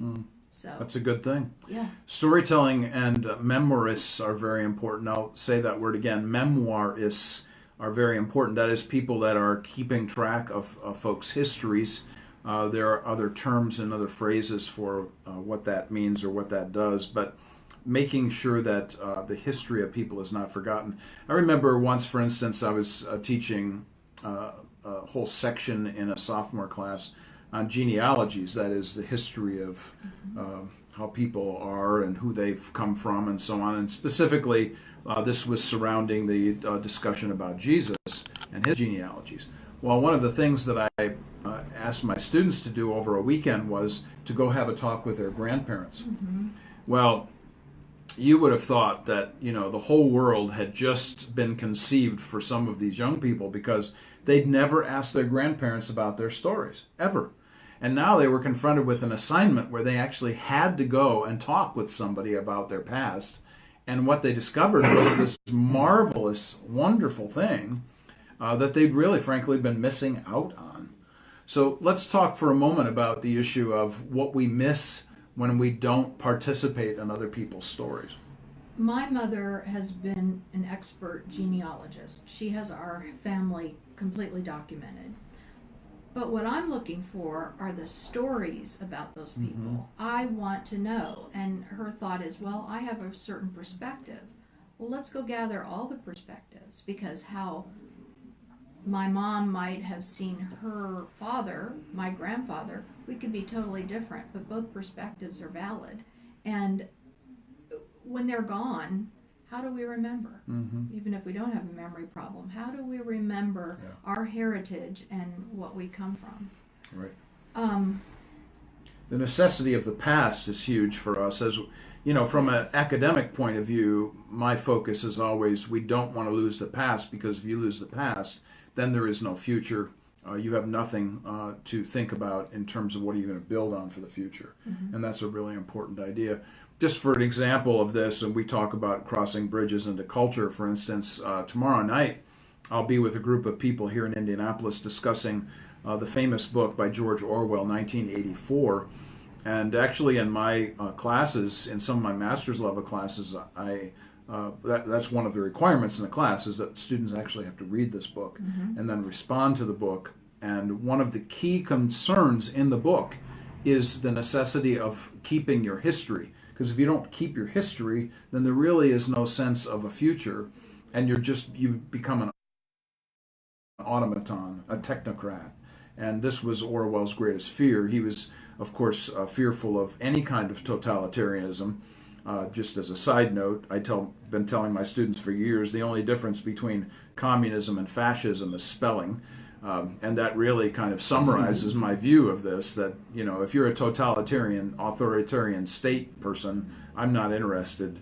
So that's a good thing. Yeah. Storytelling and memoirists are very important. I'll say that word again, memoirists. are very important. That is, people that are keeping track of folks' histories. There are other terms and other phrases for what that means or what that does, but making sure that the history of people is not forgotten. I remember once, for instance, I was teaching a whole section in a sophomore class on genealogies, that is, the history of how people are and who they've come from and so on. And specifically, this was surrounding the discussion about Jesus and his genealogies. Well, one of the things that I asked my students to do over a weekend was to go have a talk with their grandparents. Well, you would have thought that, you know, the whole world had just been conceived for some of these young people, because they'd never asked their grandparents about their stories, ever. And now they were confronted with an assignment where they actually had to go and talk with somebody about their past. And what they discovered was this marvelous, wonderful thing that they'd really, frankly, been missing out on. So let's talk for a moment about the issue of what we miss when we don't participate in other people's stories. My mother has been an expert genealogist. She has our family completely documented. But what I'm looking for are the stories about those people. I want to know. And her thought is, well, I have a certain perspective. Well, let's go gather all the perspectives, because how my mom might have seen her father, my grandfather, we could be totally different, but both perspectives are valid. And when they're gone, how do we remember? Even if we don't have a memory problem, how do we remember our heritage and what we come from? Right. The necessity of the past is huge for us. As you know, from an academic point of view, my focus is always, we don't want to lose the past, because if you lose the past, then there is no future. You have nothing to think about in terms of what are you going to build on for the future. And that's a really important idea. Just for an example of this, and we talk about crossing bridges into culture, for instance, tomorrow night I'll be with a group of people here in Indianapolis discussing the famous book by George Orwell, 1984. And actually in my classes, in some of my master's level classes, that's one of the requirements in the class, is that students actually have to read this book and then respond to the book. And one of the key concerns in the book is the necessity of keeping your history. Because if you don't keep your history, then there really is no sense of a future, and you become an automaton, a technocrat. And this was Orwell's greatest fear. He was, of course, fearful of any kind of totalitarianism. Just as a side note, been telling my students for years, the only difference between communism and fascism is spelling. And that really kind of summarizes my view of this, that, you know, if you're a totalitarian, authoritarian state person, I'm not interested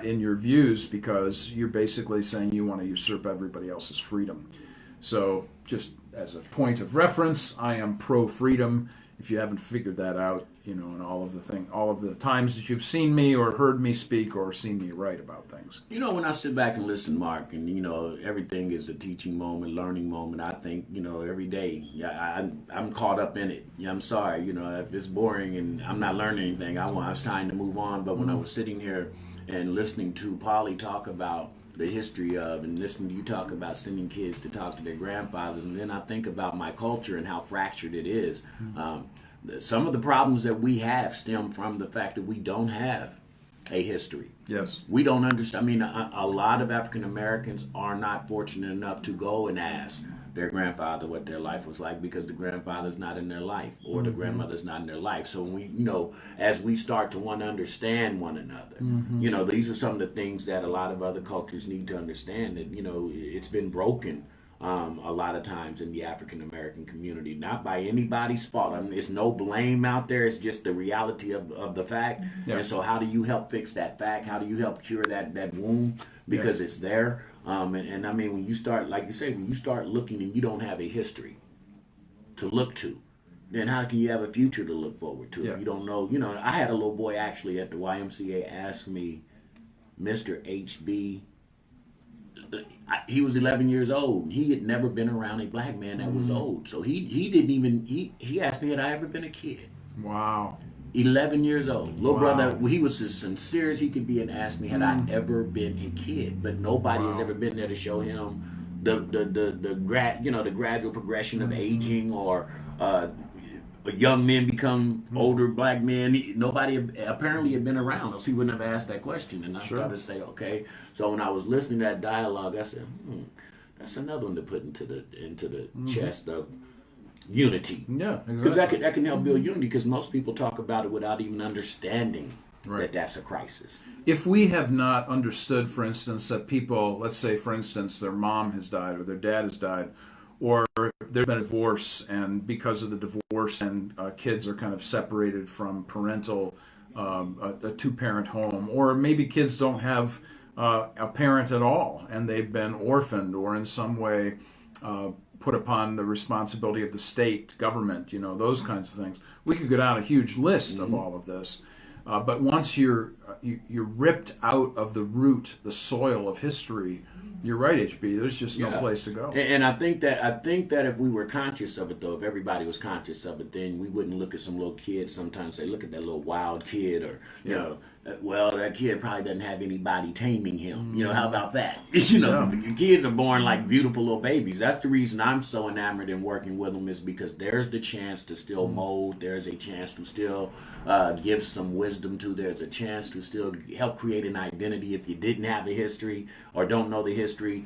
in your views, because you're basically saying you want to usurp everybody else's freedom. So just as a point of reference, I am pro-freedom. If you haven't figured that out, you know, in all of the times that you've seen me or heard me speak or seen me write about things. You know, when I sit back and listen, Mark, and, you know, everything is a teaching moment, learning moment, I think, you know, every day, I'm caught up in it. Yeah, I'm sorry, you know, if it's boring and I'm not learning anything, I was trying to move on. But when I was sitting here and listening to Polly talk about the history of, and listening to you talk about sending kids to talk to their grandfathers, and then I think about my culture and how fractured it is. Some of the problems that we have stem from the fact that we don't have a history. Yes. We don't understand. I mean, a lot of African Americans are not fortunate enough to go and ask their grandfather what their life was like, because the grandfather's not in their life, or the grandmother's not in their life. So we, you know, as we start to want to understand one another, you know, these are some of the things that a lot of other cultures need to understand, that, you know, it's been broken a lot of times in the African American community, not by anybody's fault. I mean, there's no blame out there. It's just the reality of the fact. Yeah. And so how do you help fix that fact? How do you help cure that wound? Because it's there. And I mean, when you start, like you say, when you start looking and you don't have a history to look to, then how can you have a future to look forward to? If you don't know, you know, I had a little boy actually at the YMCA ask me, Mr. HB, he was 11 years old. He had never been around a black man that was old. So he didn't even, he asked me, had I ever been a kid? Wow. 11 years old. Little brother, he was as sincere as he could be and asked me, had I ever been a kid? But nobody has ever been there to show him the gradual progression of aging, or young men become older black men. Nobody apparently had been around, else he wouldn't have asked that question. And I started to say, okay. So when I was listening to that dialogue, I said, that's another one to put into the chest of unity. Yeah, exactly. Because that can help build unity, because most people talk about it without even understanding that that's a crisis. If we have not understood, for instance, that people, let's say, for instance, their mom has died or their dad has died, or there's been a divorce, and because of the divorce, and kids are kind of separated from parental, a two-parent home, or maybe kids don't have a parent at all, and they've been orphaned or in some way put upon the responsibility of the state government, those kinds of things. We could go down a huge list of all of this. But once you're ripped out of the root, the soil of history, you're right, HB. There's just no place to go. And I think that if we were conscious of it, though, if everybody was conscious of it, then we wouldn't look at some little kid sometimes say, look at that little wild kid, or well, that kid probably doesn't have anybody taming him. How about that? The kids are born like beautiful little babies. That's the reason I'm so enamored in working with them, is because there's the chance to still mold. There's a chance to still give some wisdom to. There's a chance to still help create an identity if you didn't have a history or don't know the history.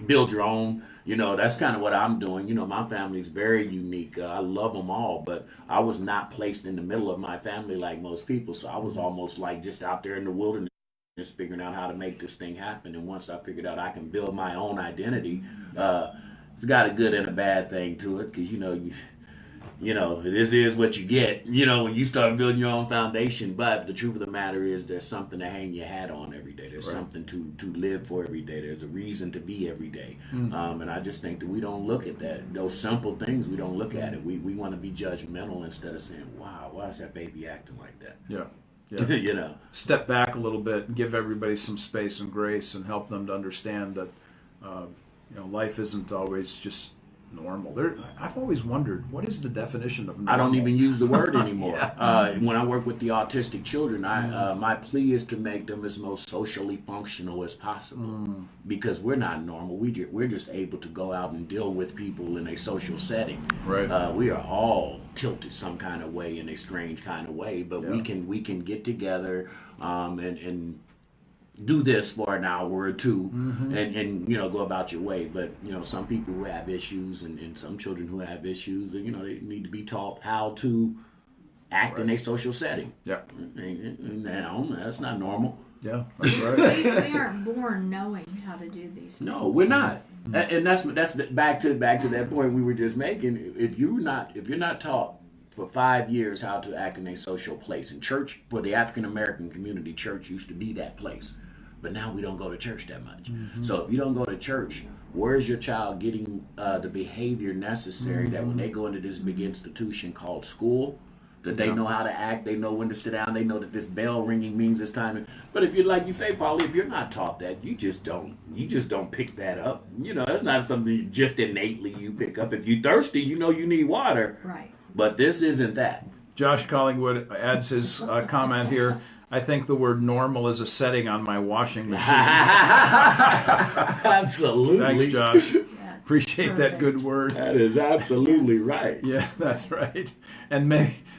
Build your own. That's kind of what I'm doing. My family's very unique. I love them all, but I was not placed in the middle of my family like most people. So I was almost like just out there in the wilderness, just figuring out how to make this thing happen. And once I figured out I can build my own identity, it's got a good and a bad thing to it, because this is what you get, when you start building your own foundation. But the truth of the matter is, there's something to hang your hat on every day. There's something to live for every day. There's a reason to be every day. And I just think that we don't look at that. Those simple things, we don't look at it. We want to be judgmental instead of saying, wow, why is that baby acting like that? Yeah. Step back a little bit and give everybody some space and grace, and help them to understand that life isn't always just normal. I've always wondered, what is the definition of normal? I don't even use the word anymore. When I work with the autistic children, my plea is to make them as most socially functional as possible, because we're not normal. We're just able to go out and deal with people in a social setting. Right. We are all tilted some kind of way, in a strange kind of way, but we can get together and do this for an hour or two, and go about your way. But some people who have issues, and some children who have issues, they need to be taught how to act in a social setting. Now that's not normal. Yeah, that's right. We aren't born knowing how to do these things. No, we're not. And that's back to that point we were just making. If you're not taught for 5 years how to act in a social place, and church, for the African American community, church used to be that place. But now we don't go to church that much. So if you don't go to church, where is your child getting the behavior necessary that when they go into this big institution called school, that they know how to act, they know when to sit down, they know that this bell ringing means it's time. But if you're, like you say, Paulie, if you're not taught that, you just don't pick that up. That's not something you just innately you pick up. If you're thirsty, you need water. Right. But this isn't that. Josh Collingwood adds his comment here. I think the word normal is a setting on my washing machine. Absolutely. Thanks, Josh. Appreciate that good word. That is absolutely right. Yeah, that's right. And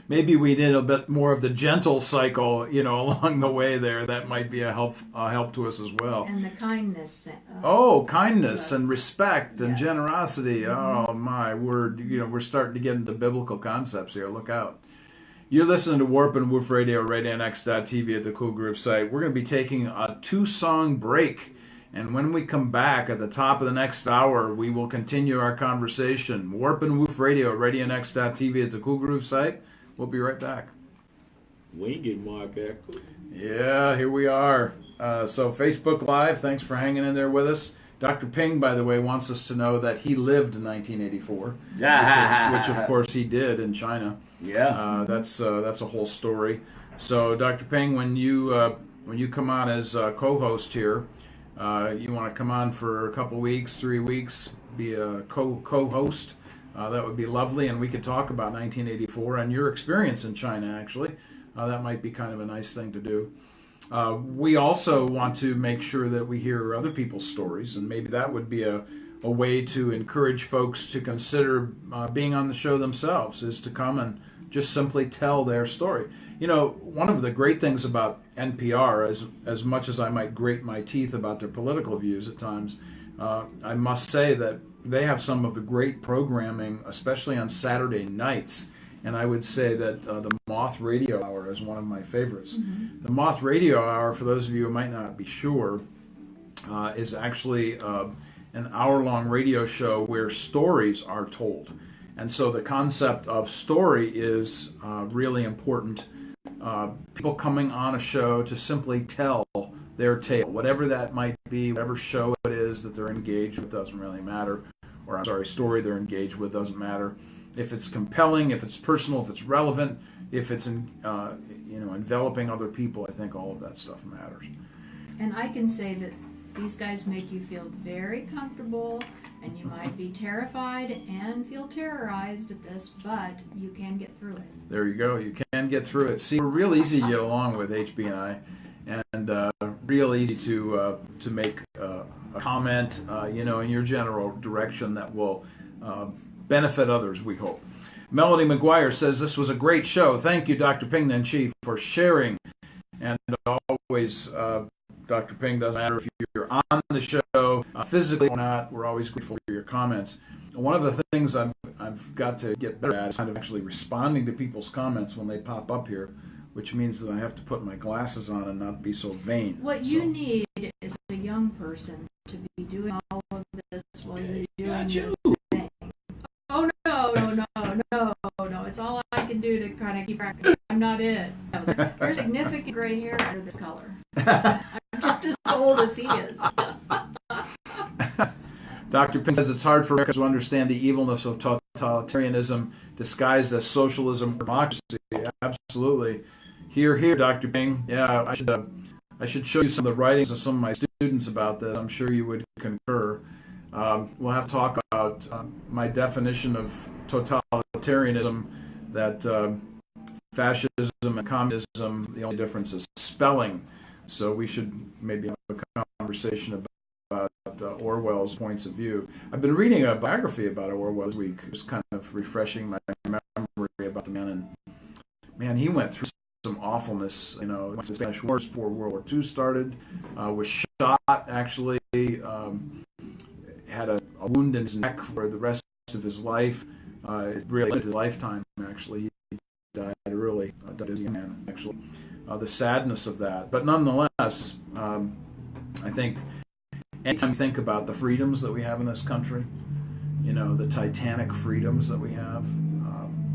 maybe we did a bit more of the gentle cycle, along the way there. That might be a help to us as well. And the kindness. Kindness and respect and generosity. Oh, my word. We're starting to get into biblical concepts here. Look out. You're listening to Warp and Woof Radio, RadioNX.TV at the Cool Groove site. We're going to be taking a 2-song break. And when we come back at the top of the next hour, we will continue our conversation. Warp and Woof Radio, RadioNX.TV at the Cool Groove site. We'll be right back. We ain't getting more back. Yeah, here we are. So Facebook Live, thanks for hanging in there with us. Dr. Ping, by the way, wants us to know that he lived in 1984, which of course he did in China. Yeah, that's a whole story. So, Dr. Ping, when you come on as co-host here, you want to come on for a couple weeks, 3 weeks, be a co-host. That would be lovely, and we could talk about 1984 and your experience in China. Actually, that might be kind of a nice thing to do. We also want to make sure that we hear other people's stories, and maybe that would be a a way to encourage folks to consider being on the show themselves, is to come and just simply tell their story. You know, one of the great things about NPR, as much as I might grate my teeth about their political views at times, I must say that they have some of the great programming, especially on Saturday nights. And I would say that the Moth Radio Hour is one of my favorites. Mm-hmm. The Moth Radio Hour, for those of you who might not be sure, is actually an hour-long radio show where stories are told. And so the concept of story is really important. People coming on a show to simply tell their tale, whatever that might be, whatever show it is that they're engaged with, doesn't really matter. Or, I'm sorry, story they're engaged with, doesn't matter. If it's compelling, if it's personal, if it's relevant, if it's enveloping other people, I think all of that stuff matters. And I can say that these guys make you feel very comfortable, and you might be terrified and feel terrorized at this, but you can get through it. There you go. You can get through it. See, we're real easy to get along with, HB and I, and real easy to make a comment, in your general direction that will benefit others, we hope. Melody McGuire says, this was a great show. Thank you, Dr. Ping Chief, for sharing. And always, Dr. Ping, doesn't matter if you're on the show physically or not, we're always grateful for your comments. One of the things I've got to get better at is kind of actually responding to people's comments when they pop up here, which means that I have to put my glasses on and not be so vain. What you need is a young person to be doing all of this while you're doing your thing. Oh, no. It's all I can do to kind of keep track of it. I'm not it. No, there's significant gray hair under this color. I'm just as old as he is. Dr. Ping says it's hard for Americans to understand the evilness of totalitarianism disguised as socialism or democracy. Absolutely. Here, Dr. Ping. Yeah, I should show you some of the writings of some of my students about this. I'm sure you would concur. We'll have to talk about my definition of totalitarianism, that fascism and communism, the only difference is spelling. So we should maybe have a conversation about Orwell's points of view. I've been reading a biography about Orwell this week, just kind of refreshing my memory about the man. And man, he went through some awfulness. Went to the Spanish Wars before World War II started. Was shot, actually. Had a wound in his neck for the rest of his life. It really led to a lifetime, actually. He died early, died as a young man, actually. The sadness of that. But nonetheless, I think anytime you think about the freedoms that we have in this country, the titanic freedoms that we have,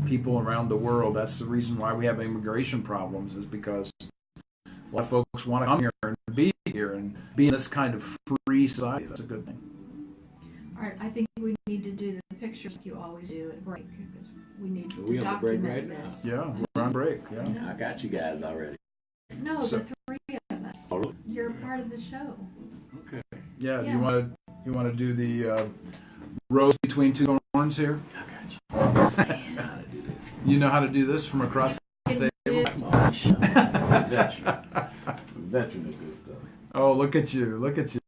people around the world, that's the reason why we have immigration problems, is because a lot of folks want to come here and be in this kind of free society. That's a good thing. All right, I think we need to do the pictures like you always do at break, because we need to we on the break document right this. Yeah, we're on break. Yeah. I got you guys already. No, So- the three of us. Oh, really? You're part of the show. Okay. Yeah. Yeah. You want to do the rose between two thorns here? I got you. I know how to do this. You know how to do this from across the table? Come on, shut up. Veteran of this stuff. Oh, look at you! Look at you!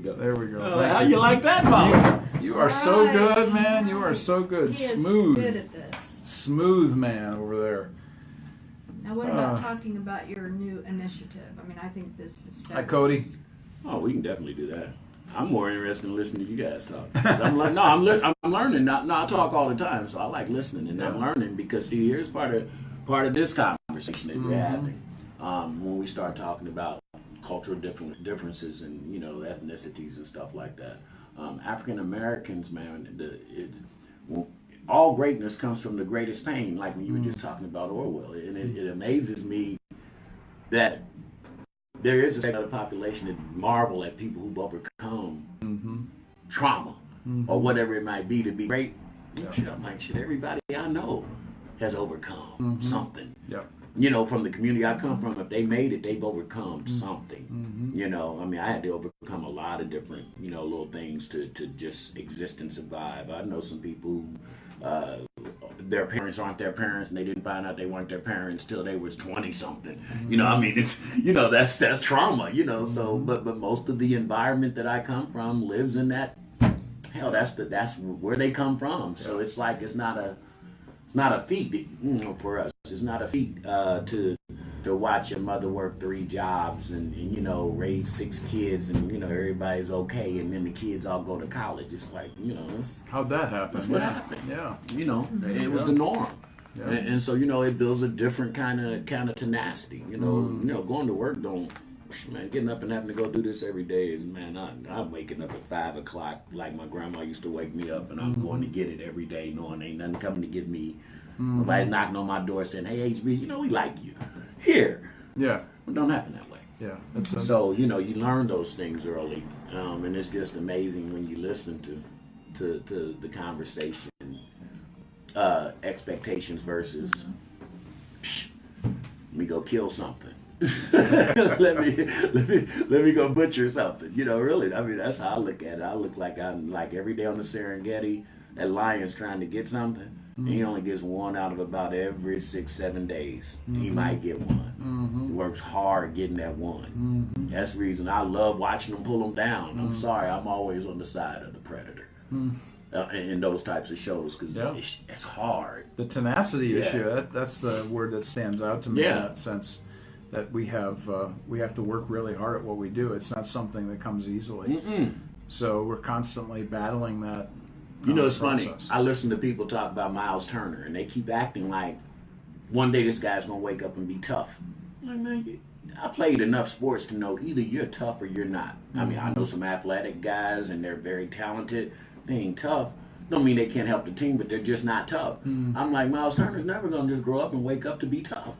There we go. Oh, how you like that, Bob? You are so good, man. You are so good. He Smooth. is good at this. Smooth man over there. Now, what about talking about your new initiative? I mean, I think this is fabulous. Hi, Cody. Oh, we can definitely do that. I'm more interested in listening to you guys talk. I'm learning. Not I talk all the time, so I like listening, and I'm learning because see, here's part of this conversation that we're having. When we start talking about cultural differences and ethnicities and stuff like that. African Americans, man, all greatness comes from the greatest pain. Like when you were just talking about Orwell, and it amazes me that there is a segment of the population that marvel at people who've overcome trauma or whatever it might be to be great. I'm like, shit, everybody I know has overcome something. Yep. From the community I come from, if they made it, they've overcome something. I mean, I had to overcome a lot of different, little things to just exist and survive. I know some people who their parents aren't their parents, and they didn't find out they weren't their parents till they was 20 something. You know, I mean, it's, you know, that's trauma. You know, so but most of the environment that I come from lives in that. Hell, that's where they come from. So it's like it's not a feat, you know, for us. It's not a feat to watch your mother work 3 jobs and you know, raise 6 kids, and you know, everybody's okay, and then the kids all go to college. It's like, you know, How'd that happen? that's what happened. Yeah. You know, it was the norm. Yeah. And so, you know, it builds a different kind of tenacity. You know, going to work man, getting up and having to go do this every day is, man, I'm waking up at 5 o'clock like my grandma used to wake me up, and I'm going to get it every day, knowing ain't nothing coming to get me. Nobody's knocking on my door saying, "Hey, HB, you know, we like you." Here. Yeah. It don't happen that way. Yeah. So, you know, you learn those things early, and it's just amazing when you listen to the conversation, expectations versus, let me go kill something. let me go butcher something. You know, really. I mean, that's how I look at it. I look like I'm like every day on the Serengeti, that lion's trying to get something. He only gets one out of about every 6-7 days. He might get one. He works hard getting that one. That's the reason I love watching them pull them down. I'm sorry, I'm always on the side of the predator in those types of shows, because it's hard. The tenacity issue, that's the word that stands out to me in that sense, that we have to work really hard at what we do. It's not something that comes easily. So we're constantly battling that. You know, it's funny. Process. I listen to people talk about Miles Turner, and they keep acting like one day this guy's going to wake up and be tough. Like, man, I played enough sports to know either you're tough or you're not. I mean, I know some athletic guys, and they're very talented. They ain't tough. Don't mean they can't help the team, but they're just not tough. I'm like, Miles Turner's never going to just grow up and wake up to be tough.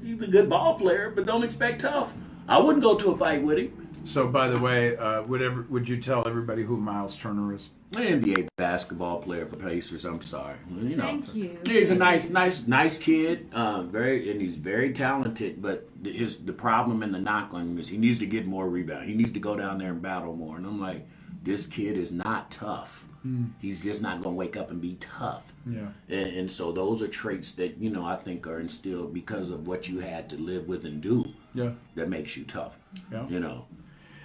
He's a good ball player, but don't expect tough. I wouldn't go to a fight with him. So, by the way, would you tell everybody who Miles Turner is? An NBA basketball player for Pacers. I'm sorry. You know, Thank you. He's a nice kid. And he's very talented. But the problem and the knock on him is he needs to get more rebound. He needs to go down there and battle more. And I'm like, this kid is not tough. He's just not going to wake up and be tough. Yeah. And so those are traits that, you know, I think are instilled because of what you had to live with and do. Yeah. That makes you tough. Yeah. You know.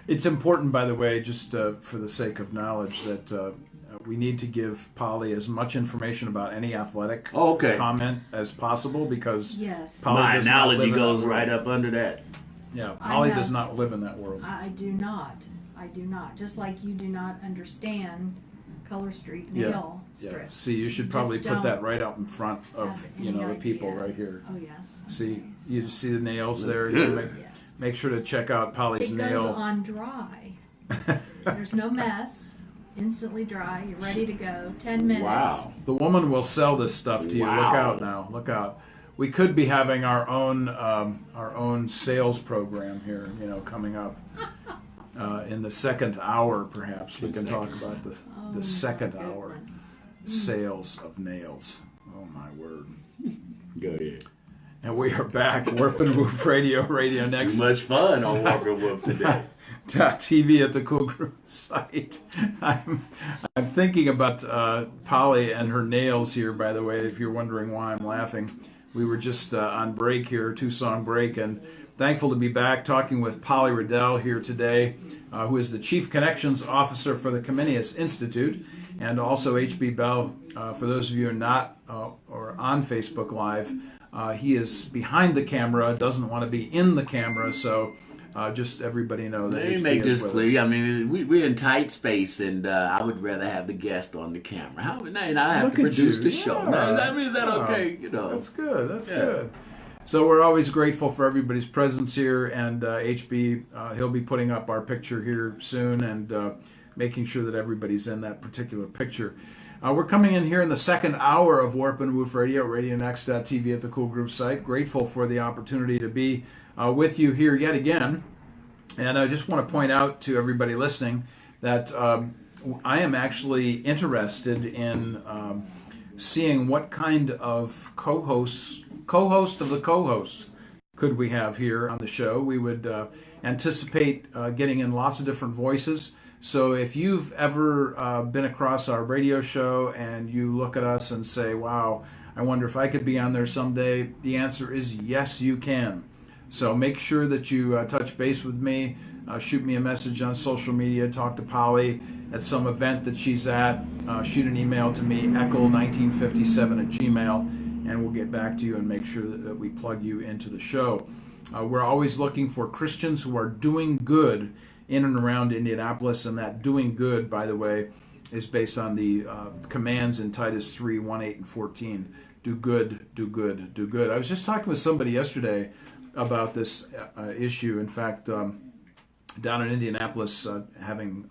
It's important, by the way, just for the sake of knowledge, that we need to give Polly as much information about any athletic comment as possible, because Polly my does not live analogy in goes that world. right up under that. Yeah, Polly does not live in that world. I do not. Just like you do not understand Color Street nail strips. See, you should probably Just put that don't right out in front of have the any people idea. right here. Oh yes. See, you see the nails there. good. Make sure to check out Polly's It nail. goes on dry. There's no mess. Instantly dry. You're ready to go. 10 minutes. Wow. The woman will sell this stuff to you. Wow. Look out now. Look out. We could be having our own sales program here, you know, coming up in the second hour. Perhaps we can talk about the second hour sales of nails. Oh my word! Go ahead. And we are back. Warp and Woof Radio Next. Too much fun on Warp and Woof today. TV at the Cool Group site. I'm thinking about Polly and her nails here, by the way, if you're wondering why I'm laughing. We were just on break here, 2-song break, and thankful to be back talking with Polly Riddell here today, who is the Chief Connections Officer for the Comenius Institute, and also HB Bell, for those of you who are not or on Facebook Live. He is behind the camera, doesn't want to be in the camera, so just everybody know that. Let me make this clear. I mean, we're in tight space, and I would rather have the guest on the camera. I have to produce the show. I mean, is that okay? You know, that's good. That's good. So we're always grateful for everybody's presence here, and HB, he'll be putting up our picture here soon, and making sure that everybody's in that particular picture. We're coming in here in the second hour of Warp and Woof Radio, RadioNext.tv at the Cool Groove site. Grateful for the opportunity to be with you here yet again. And I just want to point out to everybody listening that I am actually interested in seeing what kind of co-host of the co-host could we have here on the show. We would anticipate getting in lots of different voices. So if you've ever been across our radio show and you look at us and say, wow, I wonder if I could be on there someday. The answer is yes, you can. So make sure that you touch base with me. Shoot me a message on social media. Talk to Polly at some event that she's at. Shoot an email to me, eccles1957@gmail, and we'll get back to you and make sure that we plug you into the show. We're always looking for Christians who are doing good in and around Indianapolis, and that doing good, by the way, is based on the commands in Titus 3:1, 8, and 14. Do good, do good, do good. I was just talking with somebody yesterday about this issue. In fact, down in Indianapolis, having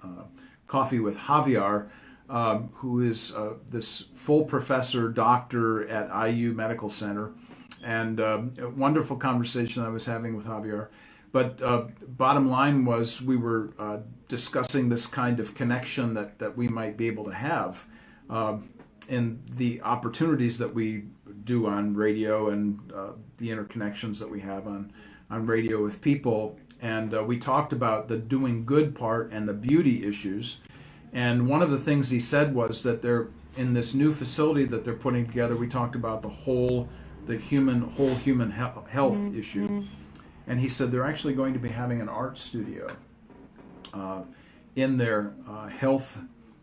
coffee with Javier, who is this full professor doctor at IU Medical Center, and a wonderful conversation I was having with Javier. But bottom line was we were discussing this kind of connection that we might be able to have in the opportunities that we do on radio and the interconnections that we have on radio with people. And we talked about the doing good part and the beauty issues. And one of the things he said was that they're in this new facility that they're putting together. We talked about the whole human health issue. And he said they're actually going to be having an art studio in their health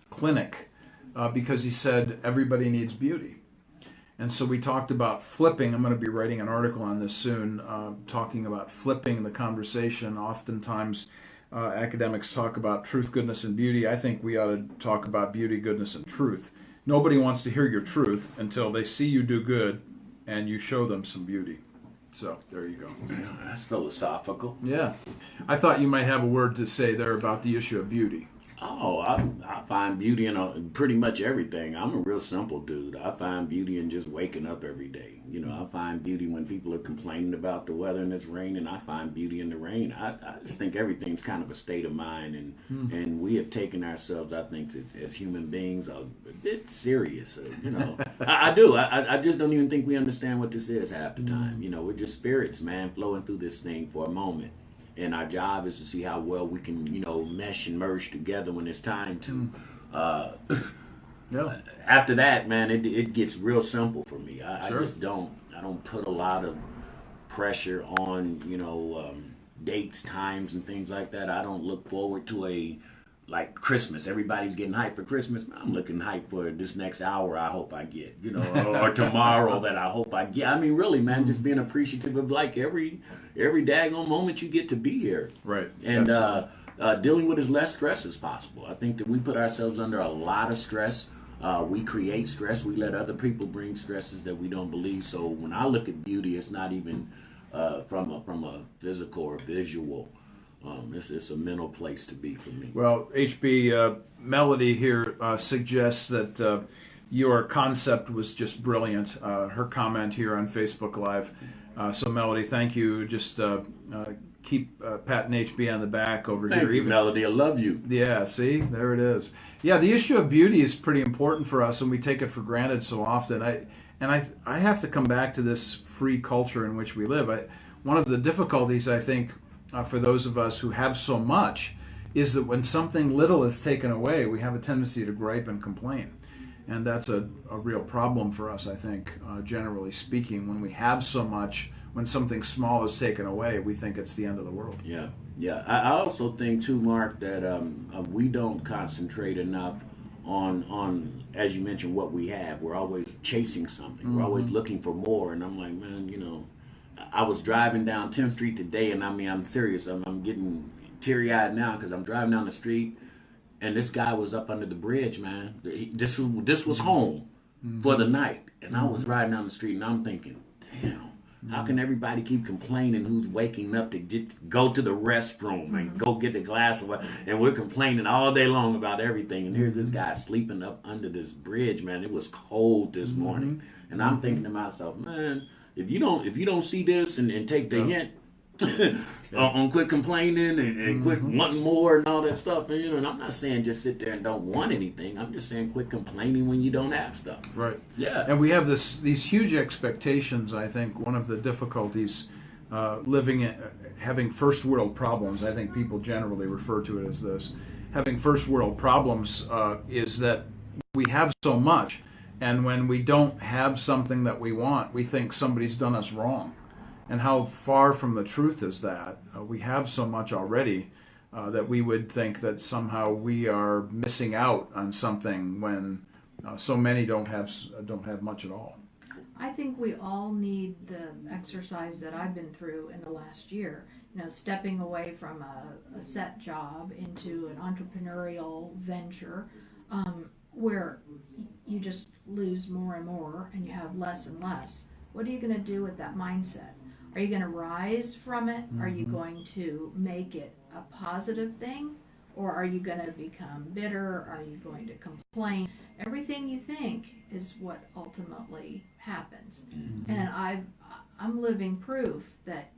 clinic because he said everybody needs beauty. And so we talked about flipping. I'm going to be writing an article on this soon, talking about flipping the conversation. Oftentimes, academics talk about truth, goodness, and beauty. I think we ought to talk about beauty, goodness, and truth. Nobody wants to hear your truth until they see you do good and you show them some beauty. So there you go. That's philosophical. Yeah. I thought you might have a word to say there about the issue of beauty. Oh, I find beauty in pretty much everything. I'm a real simple dude. I find beauty in just waking up every day. You know, I find beauty when people are complaining about the weather and it's raining. I find beauty in the rain. I just think everything's kind of a state of mind, and we have taken ourselves, I think, as human beings, a bit serious. You know, I do. I just don't even think we understand what this is half the time. You know, we're just spirits, man, flowing through this thing for a moment. And our job is to see how well we can, you know, mesh and merge together when it's time to. Yeah. After that, man, it gets real simple for me. I Sure. just don't put a lot of pressure on, you know, dates, times, and things like that. I don't look forward to like Christmas. Everybody's getting hyped for Christmas. I'm looking hyped for this next hour I hope I get, you know, or tomorrow that I hope I get. I mean, really, man, just being appreciative of like every daggone moment you get to be here. Right. And dealing with as less stress as possible. I think that we put ourselves under a lot of stress. We create stress. We let other people bring stresses that we don't believe. So when I look at beauty, it's not even from a physical or visual. It's a mental place to be for me. Well, HB, Melody here suggests that your concept was just brilliant. Her comment here on Facebook Live. So, Melody, thank you. Just keep patting HB on the back over Thank here. you, Melody. I love you. Yeah, see? There it is. Yeah, the issue of beauty is pretty important for us, and we take it for granted so often. I have to come back to this free culture in which we live. One of the difficulties, I think, for those of us who have so much is that when something little is taken away, we have a tendency to gripe and complain. And that's a real problem for us, I think, generally speaking. When we have so much, when something small is taken away, we think it's the end of the world. Yeah. I also think, too, Mark, that we don't concentrate enough on, as you mentioned, what we have. We're always chasing something. Mm-hmm. We're always looking for more. And I'm like, man, you know, I was driving down 10th Street today, and I mean, I'm serious. I'm getting teary-eyed now because I'm driving down the street, and this guy was up under the bridge, man. This was home for the night, and I was riding down the street, and I'm thinking, damn, how can everybody keep complaining who's waking up to go to the restroom and go get a glass of water, and we're complaining all day long about everything, and here's this guy sleeping up under this bridge, man. It was cold this morning, and I'm thinking to myself, man, if you don't see this and take the hint on quit complaining and quit wanting more and all that stuff, and, you know, and I'm not saying just sit there and don't want anything. I'm just saying quit complaining when you don't have stuff. Right. Yeah. And we have these huge expectations. I think one of the difficulties having first world problems, I think people generally refer to it as this, having first world problems is that we have so much. And when we don't have something that we want, we think somebody's done us wrong. And how far from the truth is that? We have so much already that we would think that somehow we are missing out on something when so many don't have much at all. I think we all need the exercise that I've been through in the last year. Stepping away from a set job into an entrepreneurial venture, where you just lose more and more and you have less and less. What are you going to do with that mindset? Are you going to rise from it? Are you going to make it a positive thing? Or are you going to become bitter? Are you going to complain? Everything you think is what ultimately happens. And I'm living proof that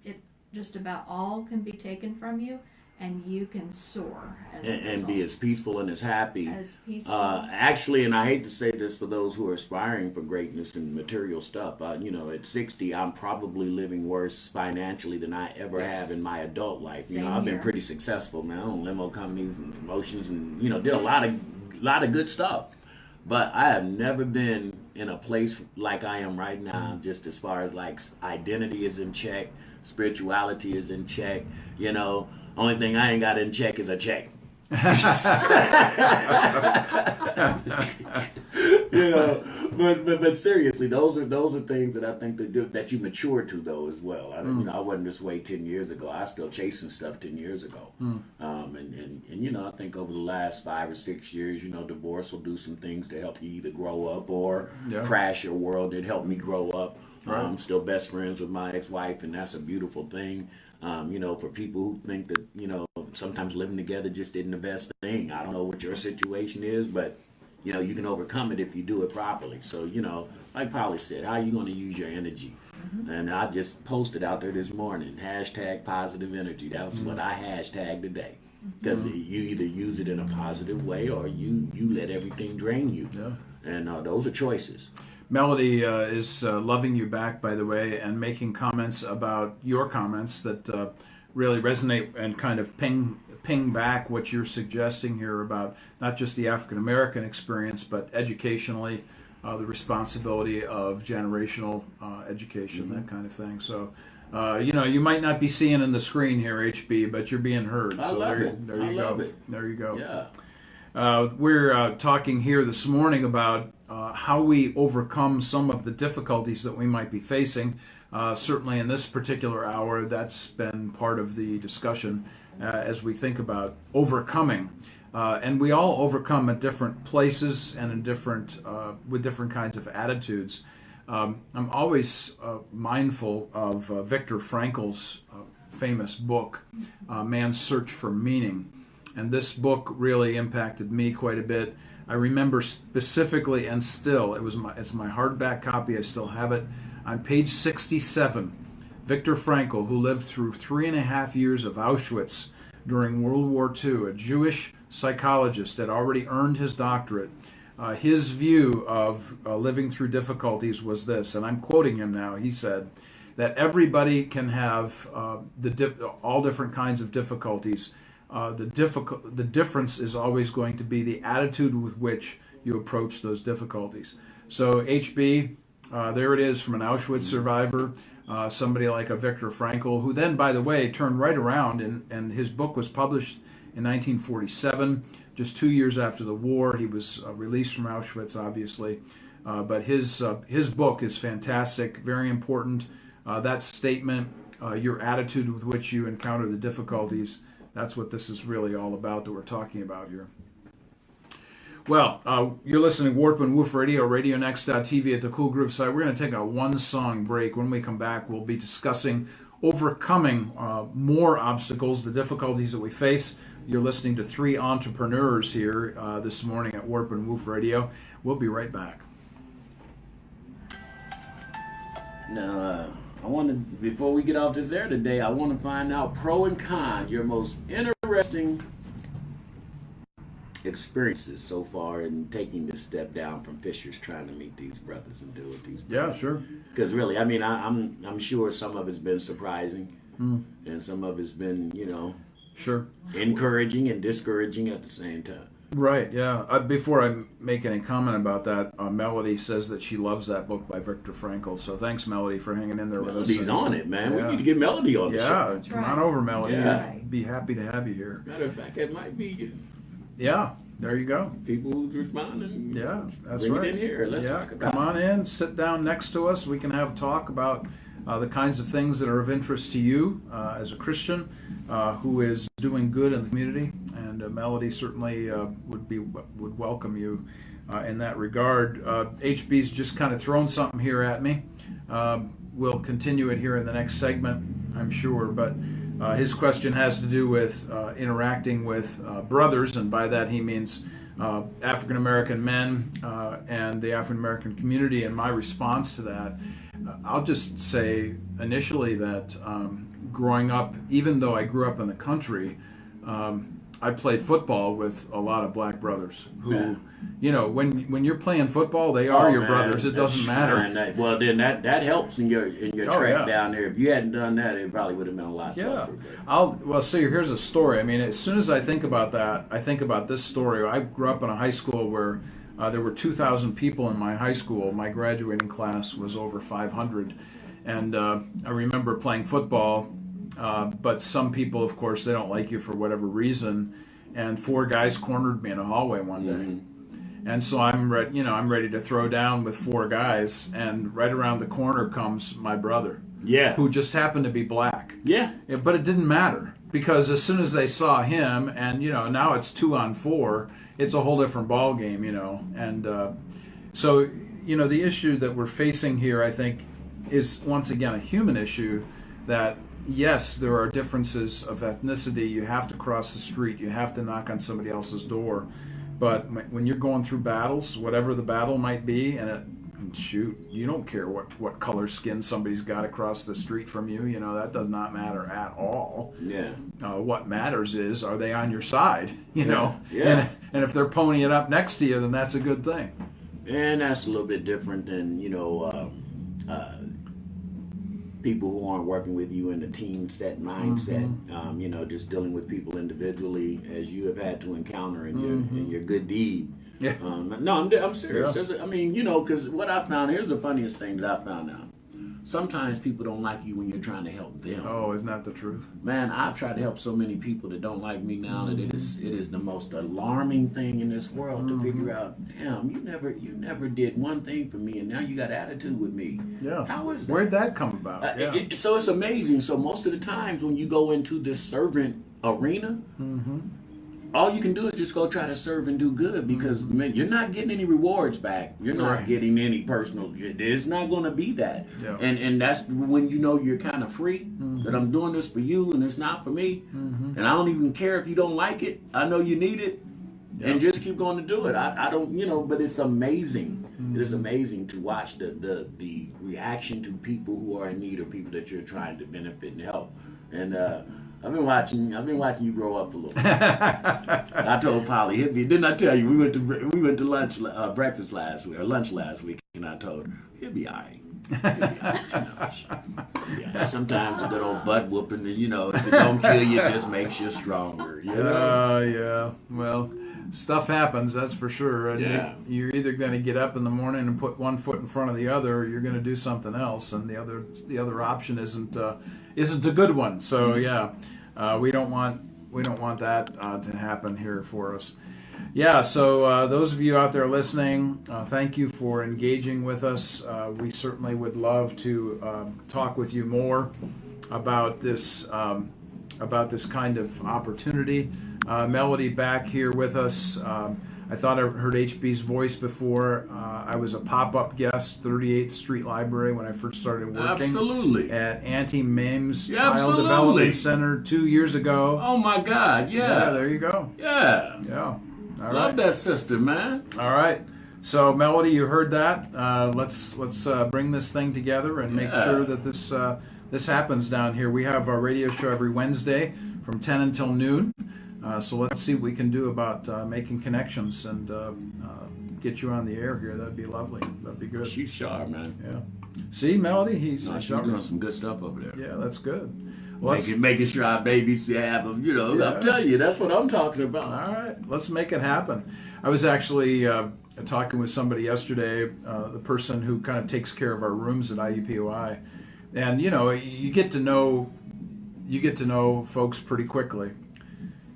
it just about all can be taken from you, and you can soar and be as peaceful and as happy. As peaceful. Actually, and I hate to say this for those who are aspiring for greatness and material stuff, at 60, I'm probably living worse financially than I ever have in my adult life. Same I've been here. pretty successful now, on limo companies and promotions, and did a lot of good stuff. But I have never been in a place like I am right now, just as far as like identity is in check, spirituality is in check, Only thing I ain't got in check is a check. But seriously, those are things that I think that you mature to though as well. I wasn't this way 10 years ago. I was still chasing stuff 10 years ago. And I think over the last 5 or 6 years, divorce will do some things to help you either grow up or crash your world. It helped me grow up. Right. I'm still best friends with my ex-wife, and that's a beautiful thing. For people who think that, sometimes living together just isn't the best thing. I don't know what your situation is, but, you can overcome it if you do it properly. So, like Polly said, how are you going to use your energy? And I just posted out there this morning, #positive energy. That was what I hashtagged today. Because you either use it in a positive way or you let everything drain you. Yeah. And those are choices. Melody is loving you back, by the way, and making comments about your comments that really resonate and kind of ping back what you're suggesting here about not just the African American experience, but educationally, the responsibility of generational education, that kind of thing. So, you might not be seeing in the screen here, HB, but you're being heard. I love it. There you go. There you go. Yeah. We're talking here this morning about how we overcome some of the difficulties that we might be facing. Certainly in this particular hour, that's been part of the discussion as we think about overcoming. And we all overcome at different places and in with different kinds of attitudes. I'm always mindful of Viktor Frankl's famous book, Man's Search for Meaning. And this book really impacted me quite a bit. I remember specifically, and still, it's my hardback copy, I still have it. On page 67, Viktor Frankl, who lived through 3.5 years of Auschwitz during World War II, a Jewish psychologist that already earned his doctorate, his view of living through difficulties was this, and I'm quoting him now. He said that everybody can have all different kinds of difficulties. The difference is always going to be the attitude with which you approach those difficulties. So HB, there it is from an Auschwitz survivor, somebody like a Viktor Frankl, who then, by the way, turned right around and his book was published in 1947, just 2 years after the war. He was released from Auschwitz, obviously, but his book is fantastic, very important. That statement, your attitude with which you encounter the difficulties, that's what this is really all about that we're talking about here. Well, you're listening to Warp and Woof Radio, RadioNext.tv at the Cool Groove site. We're going to take a one-song break. When we come back, we'll be discussing overcoming more obstacles, the difficulties that we face. You're listening to three entrepreneurs here this morning at Warp and Woof Radio. We'll be right back. Now, I want to, before we get off this air today, I want to find out pro and con, your most interesting experiences so far in taking this step down from Fishers, trying to meet these brothers and deal with these brothers. Yeah, sure. Because really, I mean, I'm sure some of it's been surprising, and some of it's been, sure, encouraging and discouraging at the same time. Right, yeah. Before I make any comment about that, Melody says that she loves that book by Viktor Frankl. So thanks, Melody, for hanging in there with us. Melody's on it, man. Yeah. We need to get Melody on the show. Yeah, come on over, Melody. Yeah. We'd be happy to have you here. Matter of fact, it might be Yeah, there you go. people who's responding. Yeah, that's bring right. it in here. Let's talk about come on in, sit down next to us. We can have a talk about the kinds of things that are of interest to you as a Christian who is doing good in the community. And Melody certainly would welcome you in that regard. HB's just kind of thrown something here at me. We'll continue it here in the next segment, I'm sure. But his question has to do with interacting with brothers, and by that he means African American men and the African American community. And my response to that, I'll just say initially that growing up, even though I grew up in the country, I played football with a lot of black brothers who, you know, when you're playing football, they are your brothers. It doesn't matter. Then that helps in your track down there. If you hadn't done that, it probably would have been a lot tougher. Well, see, here's a story. I mean, as soon as I think about that, I think about this story. I grew up in a high school where there were 2,000 people in my high school. My graduating class was over 500. And I remember playing football, but some people, of course, they don't like you for whatever reason. And 4 guys cornered me in a hallway one day. And so I'm ready to throw down with 4 guys. And right around the corner comes my brother, who just happened to be black. But it didn't matter, because as soon as they saw him, and now it's 2-on-4, it's a whole different ball game, And so the issue that we're facing here, I think, is once again a human issue. That yes, there are differences of ethnicity. You have to cross the street. You have to knock on somebody else's door. But when you're going through battles, whatever the battle might be, you don't care what color skin somebody's got across the street from you. That does not matter at all. What matters is, are they on your side? And if they're ponying up next to you, then that's a good thing. And that's a little bit different than people who aren't working with you in the team set mindset. Just dealing with people individually, as you have had to encounter in your good deed. No, I'm serious. Because what I found, here's the funniest thing that I found out. Sometimes people don't like you when you're trying to help them. Oh, isn't that the truth? Man, I've tried to help so many people that don't like me now that it is the most alarming thing in this world to figure out, damn, you never did one thing for me, and now you got attitude with me. How is that? Where'd that come about? So it's amazing. So most of the times when you go into this servant arena, all you can do is just go try to serve and do good, because man, you're not getting any rewards back. You're not getting any personal. It's not going to be that. And that's when you're kind of free, that I'm doing this for you and it's not for me. And I don't even care if you don't like it. I know you need it. And just keep going to do it. I don't, but it's amazing. It is amazing to watch the reaction to people who are in need, or people that you're trying to benefit and help. And I've been watching you grow up a little bit. I told Polly, didn't I tell you we went to lunch last week, and I told her he'll be all right. Sometimes a good old butt whooping, if it don't kill you, it just makes you stronger. Well, stuff happens, that's for sure. And you're either going to get up in the morning and put one foot in front of the other, or you're going to do something else, and the other option isn't a good one. So we don't want that to happen here for us. So those of you out there listening, thank you for engaging with us. We certainly would love to talk with you more about this kind of opportunity. Melody back here with us. I thought I heard HB's voice before. I was a pop-up guest, 38th Street Library, when I first started working. Absolutely. At Auntie Mam's Child Development Center 2 years ago. Oh my God! Yeah, there you go. Yeah. Love that sister, man. All right. So Melody, you heard that. Let's bring this thing together and make sure that this happens down here. We have our radio show every Wednesday from 10 until noon. So let's see what we can do about making connections and get you on the air here. That'd be lovely. That'd be good. She's sharp, man. Yeah. See, Melody, she's doing some good stuff over there. Yeah, that's good. Making sure our babies have them. Yeah. I'm telling you, that's what I'm talking about. All right, let's make it happen. I was actually talking with somebody yesterday, the person who kind of takes care of our rooms at IUPOI, and you get to know folks pretty quickly.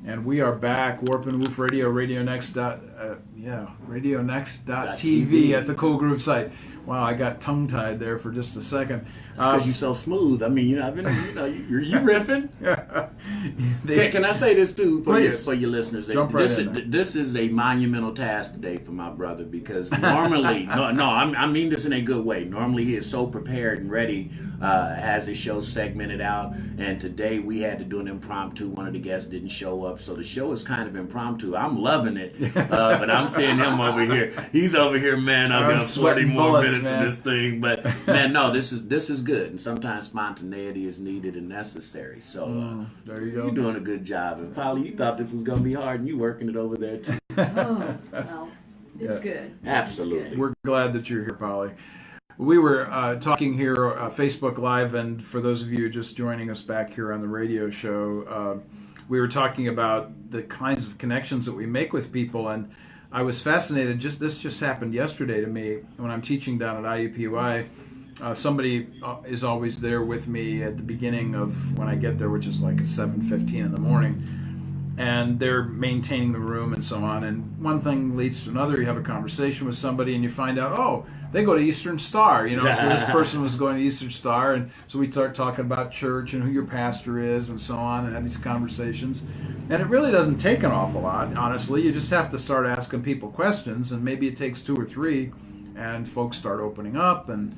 And we are back, Warp and Woof Radio, RadioNext.tv at the Cool Groove site. Wow, I got tongue-tied there for just a second. Because you're so smooth. I mean, you're riffing. Can I say this too for your listeners? Jump right in. This is a monumental task today for my brother because normally, I mean this in a good way. Normally he is so prepared and ready, has his show segmented out, and today we had to do an impromptu. One of the guests didn't show up, so the show is kind of impromptu. I'm loving it, but I'm seeing him over here. He's over here, man. I've got 40 more minutes in this thing, but man, no, this is good. And sometimes spontaneity is needed and necessary. So there you go. You're doing a good job. And Polly, you thought this was going to be hard, and you working it over there too. Oh, well, it's good. Absolutely. It's good. We're glad that you're here, Polly. We were talking here, Facebook Live, and for those of you just joining us back here on the radio show, we were talking about the kinds of connections that we make with people, and I was fascinated. This just happened yesterday to me when I'm teaching down at IUPUI. Somebody is always there with me at the beginning of when I get there, which is like at 7:15 in the morning, and they're maintaining the room and so on. And one thing leads to another. You have a conversation with somebody, and you find out, oh, they go to Eastern Star. So this person was going to Eastern Star, and so we start talking about church and who your pastor is and so on, and have these conversations. And it really doesn't take an awful lot, honestly. You just have to start asking people questions, and maybe it takes 2 or 3, and folks start opening up and.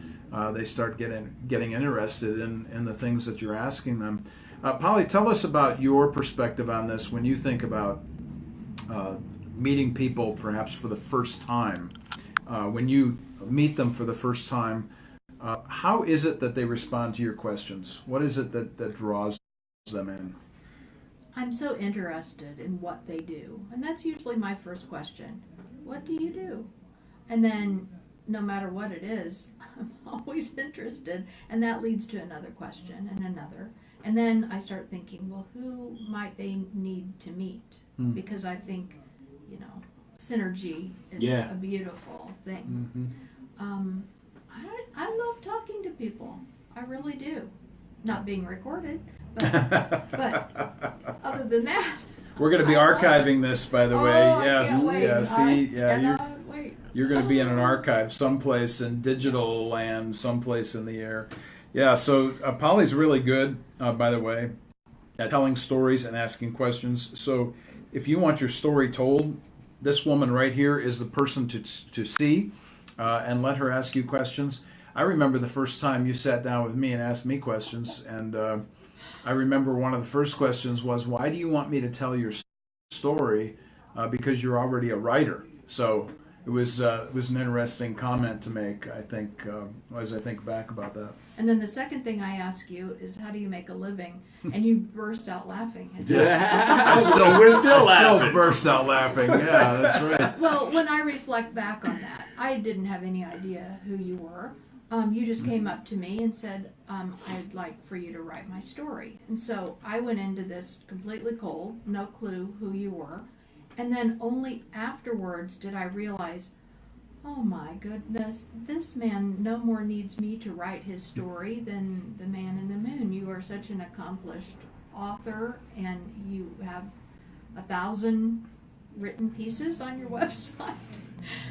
They start getting interested in the things that you're asking them. Polly, tell us about your perspective on this when you think about meeting people perhaps for the first time. When you meet them for the first time, how is it that they respond to your questions? What is it that draws them in? I'm so interested in what they do. And that's usually my first question. What do you do? And then no matter what it is, I'm always interested, and that leads to another question and another. And then I start thinking, well, who might they need to meet? Because I think, synergy is a beautiful thing. I love talking to people. I really do. Not being recorded, but other than that. We're going to be archiving this, by the way. Yes. You're going to be in an archive someplace in digital land, someplace in the air. Yeah, so Polly's really good, by the way, at telling stories and asking questions. So if you want your story told, this woman right here is the person to see and let her ask you questions. I remember the first time you sat down with me and asked me questions, and I remember one of the first questions was, why do you want me to tell your story? Because you're already a writer. So it was an interesting comment to make, I think, as I think back about that. And then the second thing I ask you is, how do you make a living? And you burst out laughing. We're still laughing. Burst out laughing. Yeah, that's right. Well, when I reflect back on that, I didn't have any idea who you were. You just came up to me and said, I'd like for you to write my story. And so I went into this completely cold, no clue who you were. And then only afterwards did I realize, oh my goodness, this man no more needs me to write his story than the man in the moon. You are such an accomplished author, and you have 1,000 written pieces on your website.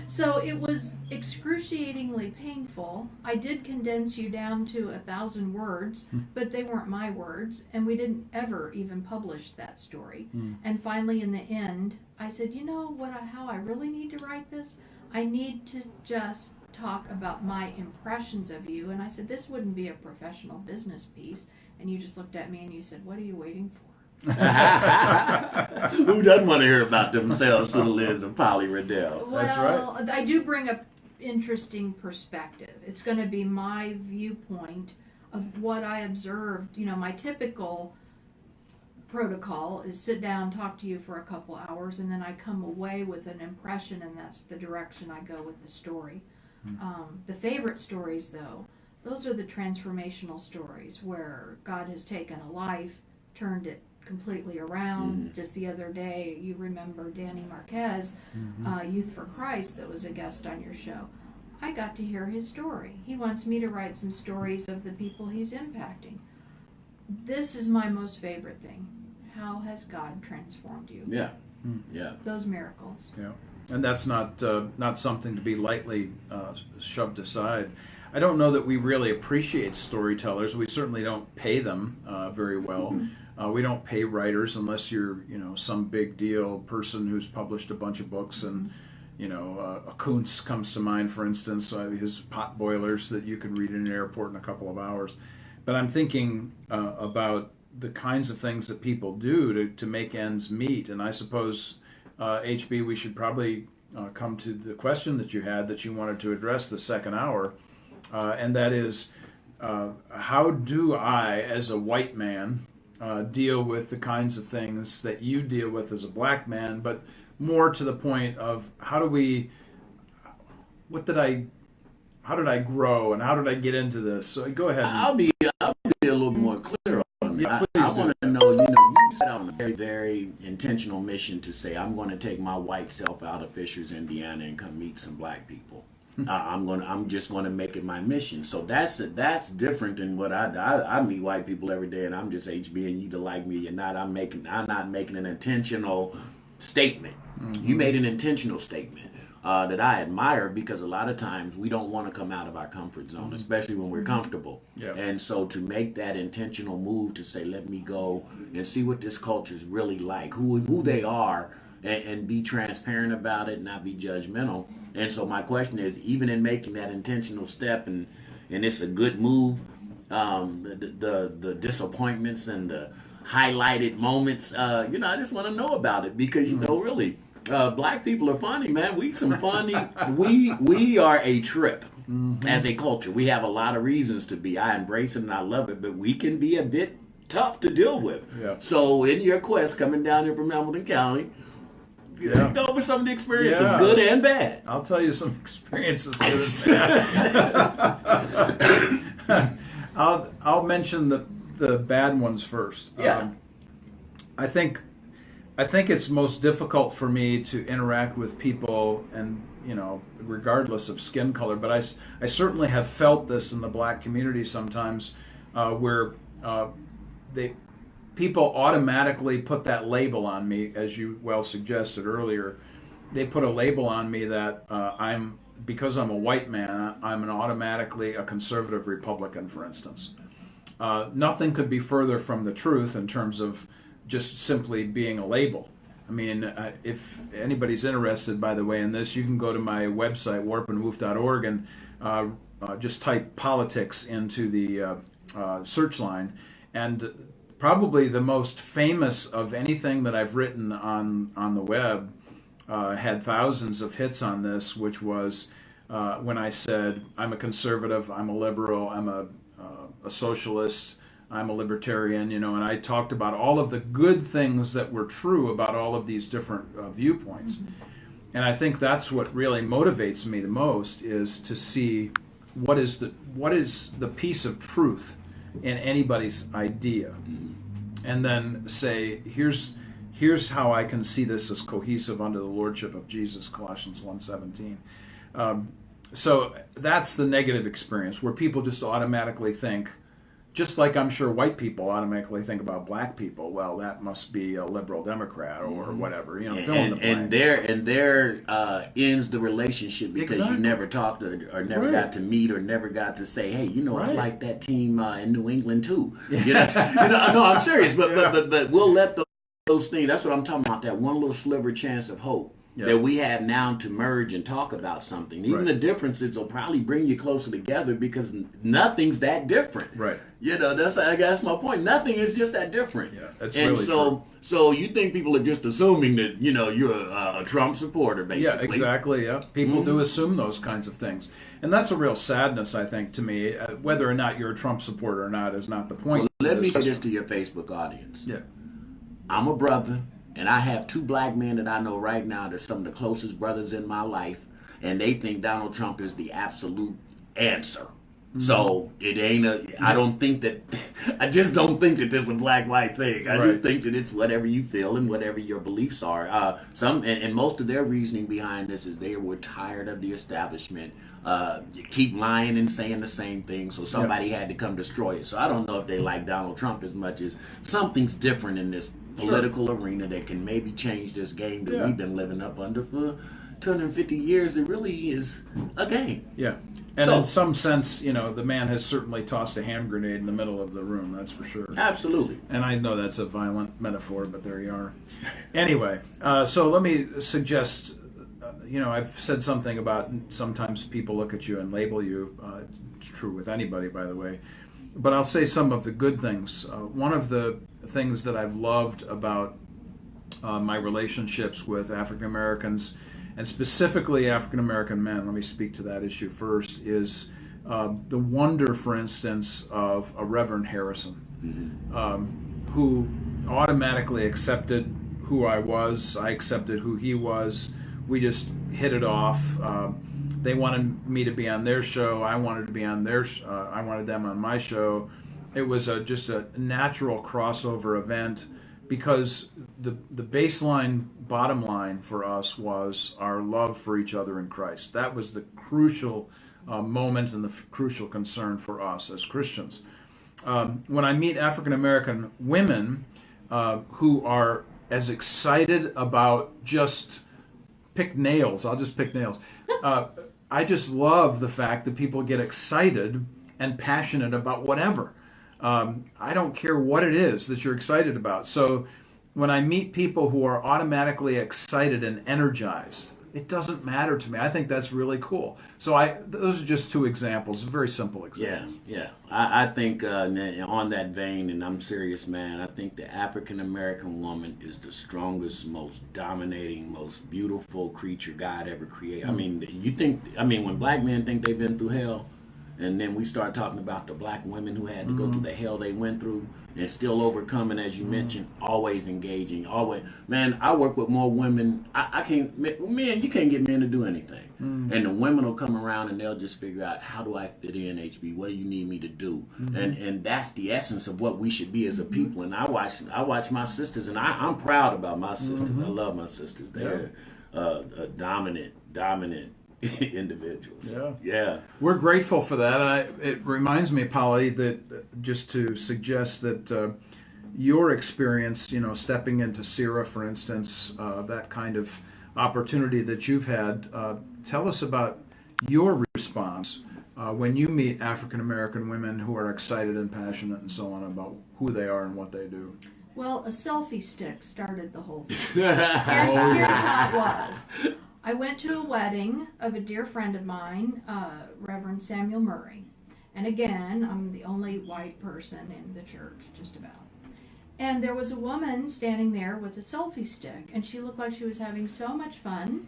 So it was excruciatingly painful. I did condense you down to 1,000 words, but they weren't my words, and we didn't ever even publish that story. And finally, in the end, I said, you know what? How I really need to write this? I need to just talk about my impressions of you. And I said, this wouldn't be a professional business piece. And you just looked at me and you said, what are you waiting for? Who doesn't want to hear about themselves through the lens of Polly Riddell? Well, that's right. I do bring up interesting perspective. It's going to be my viewpoint of what I observed. My typical protocol is sit down, talk to you for a couple hours, and then I come away with an impression, and that's the direction I go with the story. The favorite stories, though, Those are the transformational stories where God has taken a life, turned it completely around. Just the other day, you remember Danny Marquez, Youth for Christ, that was a guest on your show. I got to hear his story. He wants me to write some stories of the people he's impacting. This is my most favorite thing. How has God transformed you? Yeah. Yeah. Those miracles. Yeah, and that's not something to be lightly shoved aside. I don't know that we really appreciate storytellers. We certainly don't pay them very well. We don't pay writers unless you're, some big deal person who's published a bunch of books. And a Kuntz comes to mind, for instance, his pot boilers that you can read in an airport in a couple of hours. But I'm thinking about the kinds of things that people do to make ends meet. And I suppose, HB, we should probably come to the question that you had that you wanted to address the second hour. And that is, how do I, as a white man, deal with the kinds of things that you deal with as a black man, but more to the point of how did I grow and how did I get into this? So go ahead. I'll be a little more clear on that. Yeah, I want to know, you set out on a very, very intentional mission to say, I'm going to take my white self out of Fishers, Indiana, and come meet some black people. I'm just going to make it my mission. So that's different than what I meet white people every day, and I'm just HB, and you either like me or not. I'm not making an intentional statement. You made an intentional statement that I admire, because a lot of times we don't want to come out of our comfort zone, especially when we're comfortable. Yeah. And so to make that intentional move to say, let me go and see what this culture is really like, who they are, and be transparent about it, not be judgmental. And so my question is, even in making that intentional step, and it's a good move, the disappointments and the highlighted moments, I just want to know about it, because really, black people are funny, man. We some funny. we are a trip as a culture. We have a lot of reasons to be. I embrace it and I love it, but we can be a bit tough to deal with. Yeah. So in your quest coming down here from Hamilton County, go over some of the experiences, good and bad. I'll tell you some experiences, good and bad. I'll mention the bad ones first. Yeah. I think it's most difficult for me to interact with people, and regardless of skin color. But I certainly have felt this in the black community sometimes, where people automatically put that label on me, as you well suggested earlier. They put a label on me that because I'm a white man, I'm automatically a conservative Republican, for instance. Nothing could be further from the truth in terms of just simply being a label. I mean, if anybody's interested, by the way, in this, you can go to my website, warpandwoof.org, and just type politics into the search line. And probably the most famous of anything that I've written on the web had thousands of hits on this, which was when I said, I'm a conservative, I'm a liberal, I'm a socialist, I'm a libertarian, and I talked about all of the good things that were true about all of these different viewpoints. And I think that's what really motivates me the most, is to see what is the piece of truth in anybody's idea, and then say, here's how I can see this as cohesive under the lordship of Jesus, Colossians 1:17. So that's the negative experience, where people just automatically think, just like I'm sure white people automatically think about black people, well, that must be a liberal Democrat or whatever, fill in the blank. And there ends the relationship, because you never talked or never got to meet or never got to say, hey, I like that team in New England too. No, I'm serious, but we'll let those things. That's what I'm talking about. That one little sliver chance of hope that we have now to merge and talk about something. Even the differences will probably bring you closer together, because nothing's that different. Right. That's my point. Nothing is just that different. Yeah, that's really true. So you think people are just assuming that you're a Trump supporter, basically? Yeah, exactly. Yeah, people do assume those kinds of things, and that's a real sadness, I think, to me. Whether or not you're a Trump supporter or not is not the point. Well, let me say this to your Facebook audience. Yeah, I'm a brother, and I have two black men that I know right now that are some of the closest brothers in my life, and they think Donald Trump is the absolute answer. So it ain't I don't think that, I just don't think that this is a black-white thing. I just think that it's whatever you feel and whatever your beliefs are. And most of their reasoning behind this is they were tired of the establishment. You keep lying and saying the same thing, so somebody had to come destroy it. So I don't know if they like Donald Trump as much as something's different in this political arena that can maybe change this game that we've been living up under for 250 years. It really is a game. Yeah. And in some sense, the man has certainly tossed a hand grenade in the middle of the room, that's for sure. Absolutely. And I know that's a violent metaphor, but there you are. Anyway, so let me suggest, I've said something about sometimes people look at you and label you. It's true with anybody, by the way. But I'll say some of the good things. One of the things that I've loved about my relationships with African Americans, and specifically African American men, let me speak to that issue first, is the wonder, for instance, of a Reverend Harrison, who automatically accepted who I was. I accepted who he was. We just hit it off. They wanted me to be on their show. I wanted to be on I wanted them on my show. It was just a natural crossover event, because the baseline, bottom line for us was our love for each other in Christ. That was the crucial moment and the crucial concern for us as Christians. When I meet African American women who are as excited about just pick nails, I'll just pick nails. I just love the fact that people get excited and passionate about whatever. I don't care what it is that you're excited about. So when I meet people who are automatically excited and energized, it doesn't matter to me. I think that's really cool. So those are just two examples, very simple examples. Yeah. I think on that vein, and I'm serious, man, I think the African American woman is the strongest, most dominating, most beautiful creature God ever created. I mean, when black men think they've been through hell, and then we start talking about the black women who had to go through the hell they went through and still overcoming, as you mentioned, always engaging, always. Man, I work with more women. I can't, men, you can't get men to do anything. And the women will come around and they'll just figure out, how do I fit in, HB? What do you need me to do? And that's the essence of what we should be as a people. And I watch my sisters, and I'm proud about my sisters. I love my sisters. They're dominant individuals. Yeah. We're grateful for that, and it reminds me, Polly, that just to suggest that your experience, stepping into CIRA, for instance, that kind of opportunity that you've had, tell us about your response when you meet African American women who are excited and passionate and so on about who they are and what they do. Well, a selfie stick started the whole thing. Here's how it was. I went to a wedding of a dear friend of mine, Reverend Samuel Murray. And again, I'm the only white person in the church, just about. And there was a woman standing there with a selfie stick, and she looked like she was having so much fun.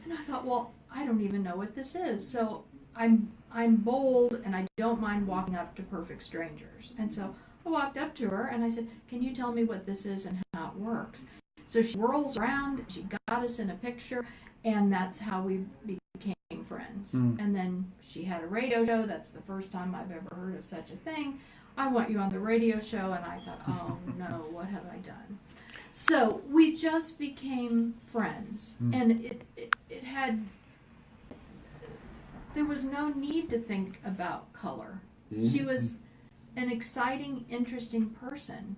And I thought, well, I don't even know what this is. So I'm bold, and I don't mind walking up to perfect strangers. And so I walked up to her, and I said, can you tell me what this is and how it works? So she whirls around, she got us in a picture, and that's how we became friends. And then she had a radio show. That's the first time I've ever heard of such a thing. I want you on the radio show. And I thought, oh no, what have I done? So we just became friends. And there was no need to think about color. She was an exciting, interesting person.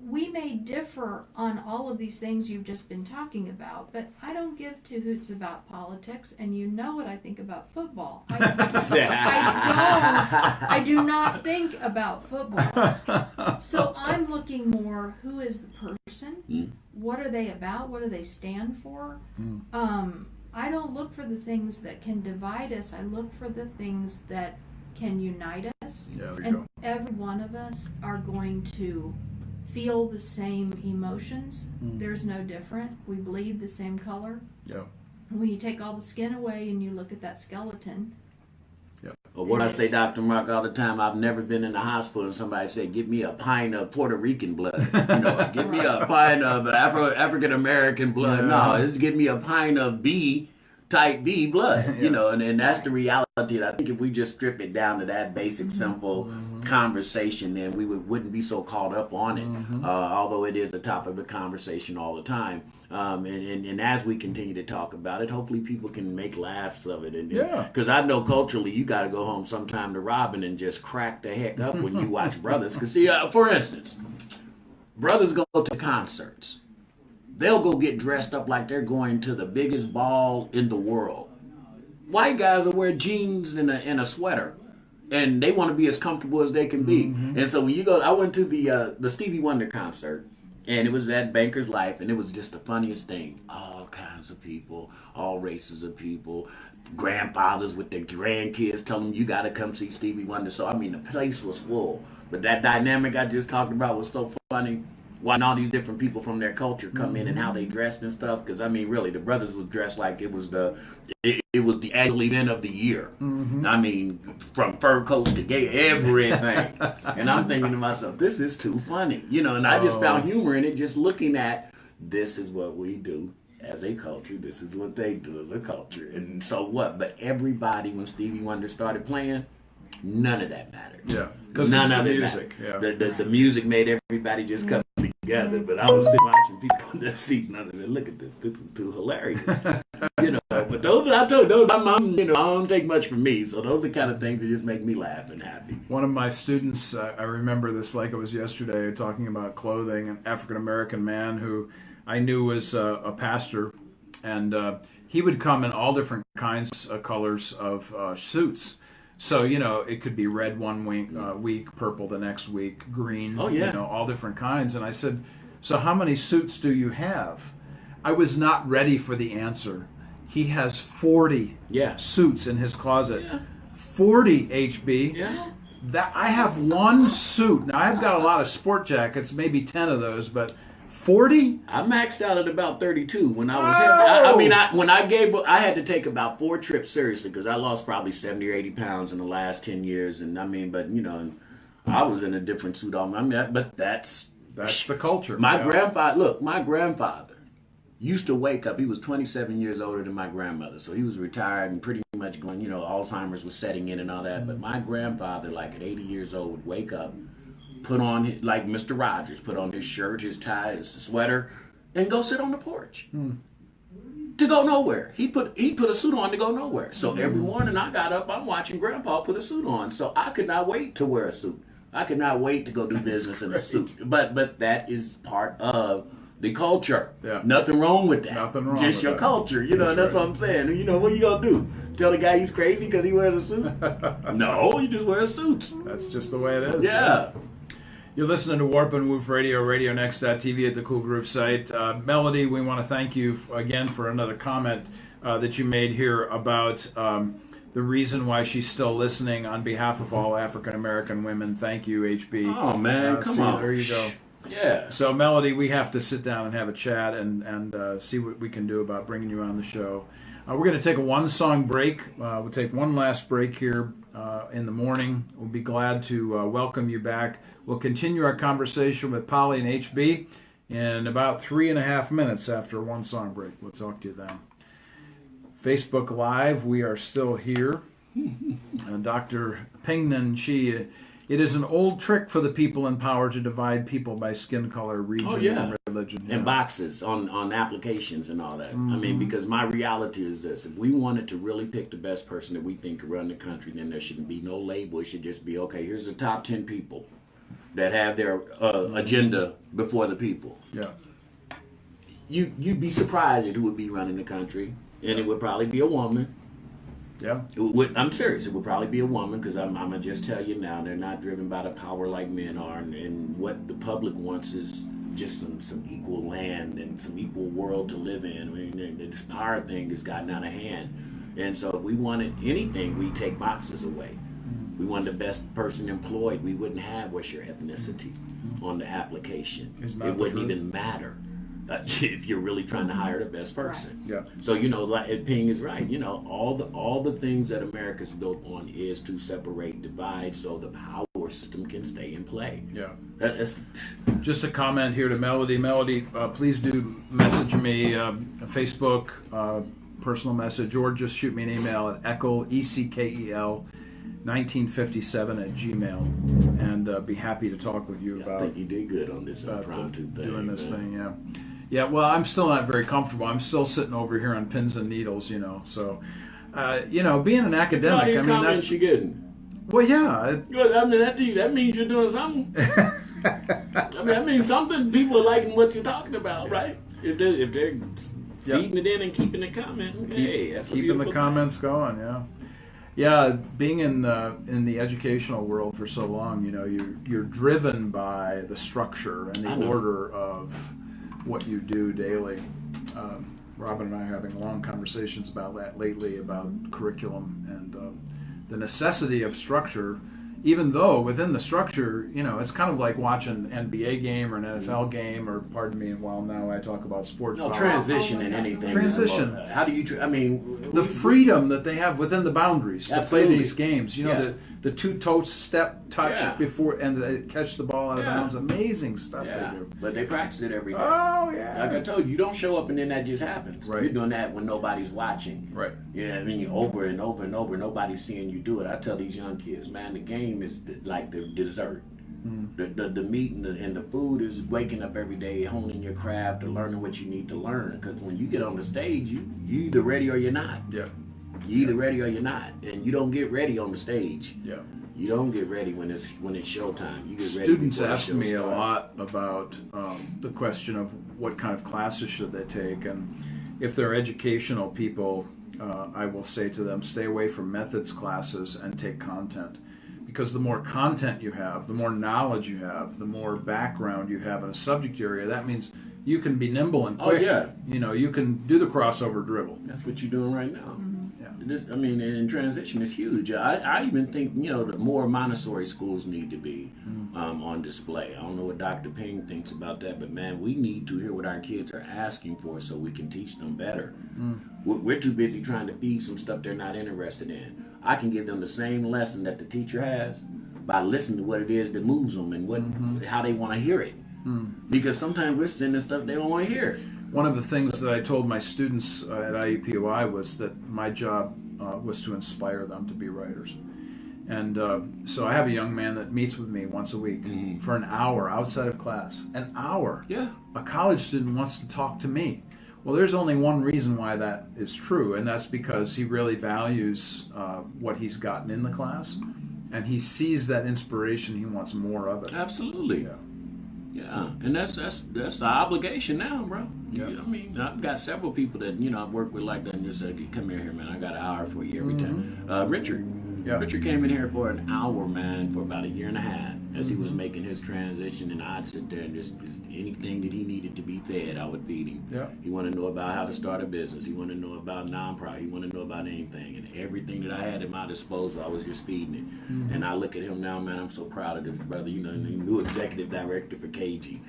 We may differ on all of these things you've just been talking about, but I don't give two hoots about politics, and you know what I think about football. I do not think about football. So I'm looking more, who is the person? What are they about? What do they stand for? I don't look for the things that can divide us. I look for the things that can unite us. And every one of us are going to feel the same emotions. There's no different. We bleed the same color. When you take all the skin away and you look at that skeleton. Well, what I say, Dr. Mark, all the time, I've never been in the hospital and somebody said, give me a pint of Puerto Rican blood. Give me a pint of African American blood. No, it's give me a pint of B type B blood, you know, and that's the reality. And I think if we just strip it down to that basic, simple conversation, then we wouldn't be so caught up on it, although it is a topic of conversation all the time. And as we continue to talk about it, hopefully people can make laughs of it. And because I know culturally, you got to go home sometime to Robin and just crack the heck up when you watch brothers. Because see, for instance, brothers go to concerts. They'll go get dressed up like they're going to the biggest ball in the world. White guys will wear jeans and a sweater, and they want to be as comfortable as they can be. And so when you go, I went to the Stevie Wonder concert, and it was at Banker's Life, and it was just the funniest thing. All kinds of people, all races of people, grandfathers with their grandkids telling them you got to come see Stevie Wonder. So I mean, the place was full. But that dynamic I just talked about was so funny. Watching all these different people from their culture come in and how they dressed and stuff. Because I mean, really, the brothers was dressed like it was the annual event of the year. I mean, from fur coats to gay, everything. And I'm thinking to myself, this is too funny, you know. And I just found humor in it, just looking at this is what we do as a culture. This is what they do as a culture. And so what? But everybody, when Stevie Wonder started playing, none of that mattered. Yeah, because none of of the it music. mattered. The music made everybody just come together. But I was sitting watching people on their seats, and I said, "Look at this. This is too hilarious." You know. But those, I told those, I'm, you know, I don't take much from me. So those are the kind of things that just make me laugh and happy. One of my students, I remember this like it was yesterday, talking about clothing. An African American man who I knew was a pastor, and he would come in all different kinds of colors of suits. So, you know, it could be red one week, purple the next week, green, you know, all different kinds. And I said, so how many suits do you have? I was not ready for the answer. He has 40 suits in his closet. 40, HB. That I have one suit. Now, I've got a lot of sport jackets, maybe 10 of those, but 40? I maxed out at about 32 when I was I had to take about 4 trips seriously because I lost probably 70 or 80 pounds in the last 10 years. And I mean, but you know, I was in a different suit. But that's the culture. My grandfather used to wake up. He was 27 years older than my grandmother. So he was retired and pretty much going, you know, Alzheimer's was setting in and all that. But my grandfather, like at 80 years old, would wake up, put on, like Mr. Rogers, put on his shirt, his tie, his sweater, and go sit on the porch. To go nowhere. He put a suit on to go nowhere. So every morning I got up, I'm watching Grandpa put a suit on. So I could not wait to wear a suit. I could not wait to go do business in a suit. But that is part of the culture. Nothing wrong with that. Nothing wrong Just with your that. culture. You know, that's what I'm saying. You know, what are you going to do? Tell the guy he's crazy because he wears a suit? No, you just wear suits. That's just the way it is. Yeah. You're listening to Warp and Woof Radio, RadioNext.tv at the Cool Groove site. Melody, we want to thank you again for another comment that you made here about the reason why she's still listening on behalf of all African American women. Thank you, HB. Oh, man, come on. There you go. Yeah. So, Melody, we have to sit down and have a chat and see what we can do about bringing you on the show. We're going to take a one-song break. We'll take one last break here in the morning. We'll be glad to welcome you back. We'll continue our conversation with Polly and HB in about 3.5 minutes after a one-song break. We'll talk to you then. Facebook Live, we are still here. Dr. Pingnan Chi. It is an old trick for the people in power to divide people by skin color, region, and religion. And boxes on applications and all that. I mean, because my reality is this. If we wanted to really pick the best person that we think could run the country, then there shouldn't be no label. It should just be, okay, here's the top 10 people that have their agenda before the people. Yeah. You'd be surprised at who would be running the country. And it would probably be a woman. Yeah. I'm serious. It would probably be a woman because I'm going to just tell you now, they're not driven by the power like men are. And what the public wants is just some equal land and some equal world to live in. I mean, this power thing has gotten out of hand. And so if we wanted anything, we take boxes away. We wanted the best person employed. We wouldn't have what's your ethnicity on the application. It wouldn't even matter. If you're really trying to hire the best person. Yeah. So, you know, like Ping is right. You know, all the things that America's built on is to separate, divide, so the power system can stay in play. Yeah. That's just a comment here to Melody. Melody, please do message me, Facebook, personal message, or just shoot me an email at Eckel, ECKEL 1957 at Gmail, and be happy to talk with you about. I think you did good on this impromptu thing. Doing this thing, yeah. Yeah, well, I'm still not very comfortable. I'm still sitting over here on pins and needles, so, being an academic, these I mean, comments that's... you're getting. Well, yeah. Good. I mean, that means you're doing something. I mean, something people are liking what you're talking about, right? If they're feeding it in and keeping the comment, hey, that's keeping the comments going, yeah. Yeah, being in the educational world for so long, you're driven by the structure and the order of what you do daily. Robin and I are having long conversations about that lately, about curriculum and the necessity of structure, even though within the structure, it's kind of like watching an NBA game or an NFL game, or pardon me, while now I talk about sports. No, transition in anything. Transition. How do you, the freedom that they have within the boundaries to play these games. The two-toe step touch before and they catch the ball out of bounds. Amazing stuff they do. But they practice it every day. Oh, yeah. Like I told you, you don't show up and then that just happens. Right. You're doing that when nobody's watching. Right. Yeah, I mean, you over and over and over, nobody's seeing you do it. I tell these young kids, man, the game is like the dessert. The meat and the food is waking up every day, honing your craft, or learning what you need to learn. Because when you get on the stage, you either ready or you're not. Yeah. You either ready or you're not, and you don't get ready on the stage. Yeah. You don't get ready when it's showtime. You get ready. Students ask me a lot about the question of what kind of classes should they take, and if they're educational people, I will say to them, stay away from methods classes and take content. Because the more content you have, the more knowledge you have, the more background you have in a subject area, that means you can be nimble and quick. Oh, yeah. You can do the crossover dribble. That's what you're doing right now. Mm-hmm. And transition is huge. I even think, the more Montessori schools need to be on display. I don't know what Dr. Ping thinks about that, but man, we need to hear what our kids are asking for so we can teach them better. We're too busy trying to feed some stuff they're not interested in. I can give them the same lesson that the teacher has by listening to what it is that moves them and how they want to hear it. Because sometimes we're sending stuff they don't want to hear. One of the things that I told my students at IUPUI was that my job was to inspire them to be writers. And so I have a young man that meets with me once a week for an hour outside of class. An hour. Yeah. A college student wants to talk to me. Well, there's only one reason why that is true, and that's because he really values what he's gotten in the class, and he sees that inspiration. He wants more of it. Absolutely. Yeah. Yeah, and that's the obligation now, bro. Yeah. I mean, I've got several people that I've worked with like that, and just said, "Come here, man. I got an hour for you every time." Richard. Yeah. Richard came in here for an hour, man, for about a year and a half as he was making his transition, and I'd sit there and just anything that he needed to be fed, I would feed him. Yeah. He wanted to know about how to start a business. He wanted to know about nonprofit. He wanted to know about anything, and everything that I had at my disposal, I was just feeding it. And I look at him now, man. I'm so proud of this brother. The new executive director for KG.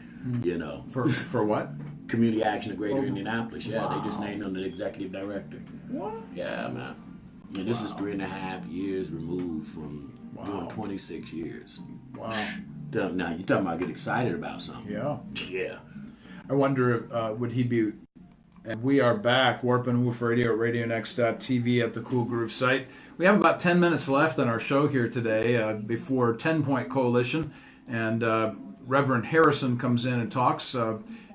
For what? Community Action of Greater Indianapolis. Yeah, they just named him the executive director. What? Yeah, man. And this is 3.5 years removed from doing 26 years. Wow. Now, you're talking about get excited about something. Yeah. Yeah. I wonder if, would he be... And we are back, Warp and Woof Radio, RadioNext.tv at the Cool Groove site. We have about 10 minutes left on our show here today before 10 Point Coalition. And Reverend Harrison comes in and talks.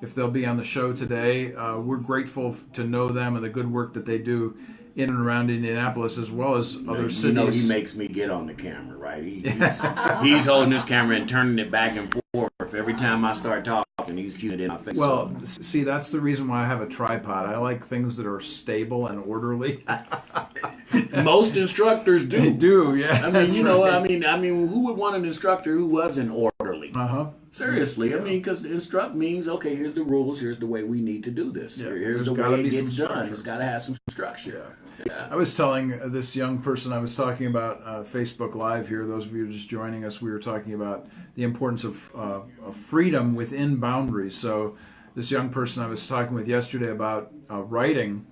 If they'll be on the show today, we're grateful to know them and the good work that they do in and around Indianapolis, as well as other cities. He makes me get on the camera, right? He's holding this camera and turning it back and forth. Every time I start talking, he's shooting it in my face. Well, see, that's the reason why I have a tripod. I like things that are stable and orderly. Most instructors do. They do, yeah. I mean, I mean, who would want an instructor who wasn't orderly? Seriously, Yeah. I mean, because instruct means, okay, here's the rules, here's the way we need to do this. Yeah, Here's the way it gets done. It's got to have some structure. Yeah. I was telling this young person I was talking about Facebook Live here, those of you just joining us, we were talking about the importance of freedom within boundaries. So this young person I was talking with yesterday about writing,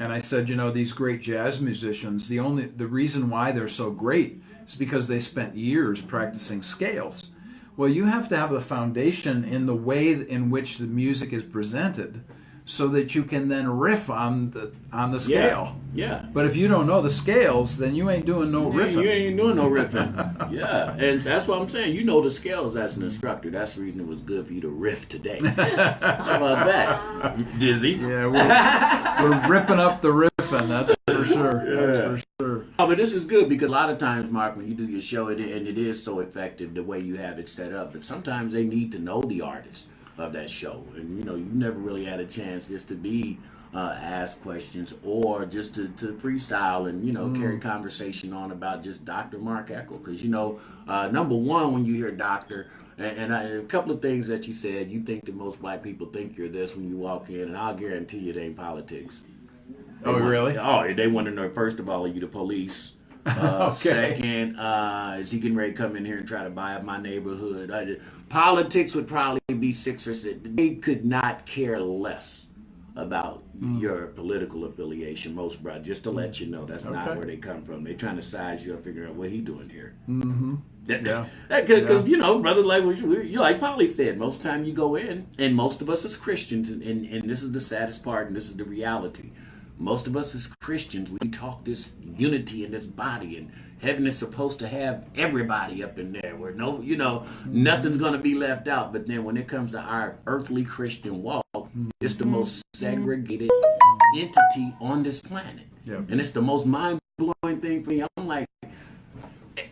and I said, these great jazz musicians, the reason why they're so great is because they spent years practicing scales. Well, you have to have the foundation in the way in which the music is presented so that you can then riff on the scale. Yeah. But if you don't know the scales, then you ain't doing no riffing. You ain't doing no riffing. Yeah, and that's what I'm saying. You know the scales as an instructor. That's the reason it was good for you to riff today. How about that, Dizzy? Yeah, we're ripping up the riffing. That's for sure. Yeah. That's for sure. Oh, but this is good because a lot of times, Mark, when you do your show, and it is so effective the way you have it set up, but sometimes they need to know the artist of that show. And, you never really had a chance just to be asked questions or just to freestyle and, carry conversation on about just Dr. Mark Eckel. Because, number one, when you hear doctor, and a couple of things that you said, you think that most black people think you're this when you walk in, and I'll guarantee you it ain't politics. Really? Oh, they want to know, first of all, are you the police? Okay. Second, is he getting ready to come in here and try to buy up my neighborhood? Politics would probably be 6 or 6. They could not care less about your political affiliation, most brothers, just to let you know. That's not where they come from. They're trying to size you up, figure out what he doing here. Mm-hmm. Because, brother, like Polly said, most of the time you go in, and most of us as Christians, and this is the saddest part, and this is the reality, most of us as Christians, we talk this unity in this body, and heaven is supposed to have everybody up in there where nothing's going to be left out. But then when it comes to our earthly Christian walk, it's the most segregated entity on this planet. Yep. And it's the most mind-blowing thing for me. I'm like,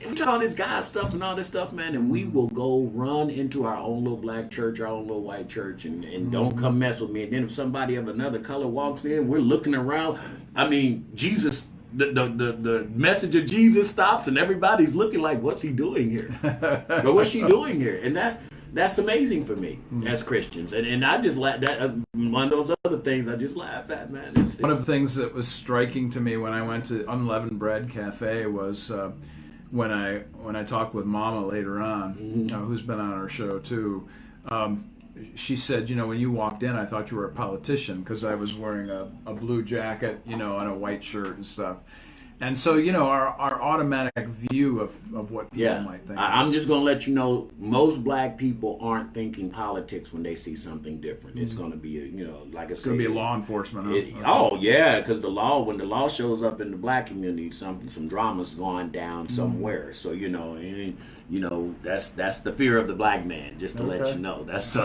we talk all this God stuff and all this stuff, man, and we will go run into our own little black church, our own little white church, and don't come mess with me. And then if somebody of another color walks in, we're looking around. I mean, Jesus, the message of Jesus stops, and everybody's looking like, what's he doing here? Or what's she doing here? And that's amazing for me as Christians. And I just laugh. One of those other things I just laugh at, man. One of the things that was striking to me when I went to Unleavened Bread Cafe was when I talked with Mama later on, who's been on our show too. She said, when you walked in, I thought you were a politician because I was wearing a blue jacket, and a white shirt and stuff. And so, our automatic view of what people might think. I'm just going to let you know, most black people aren't thinking politics when they see something different. It's going to be, like I said. It's going to be law enforcement. Oh, yeah, because when the law shows up in the black community, some drama's going down somewhere. So, that's the fear of the black man, just to let you know. That's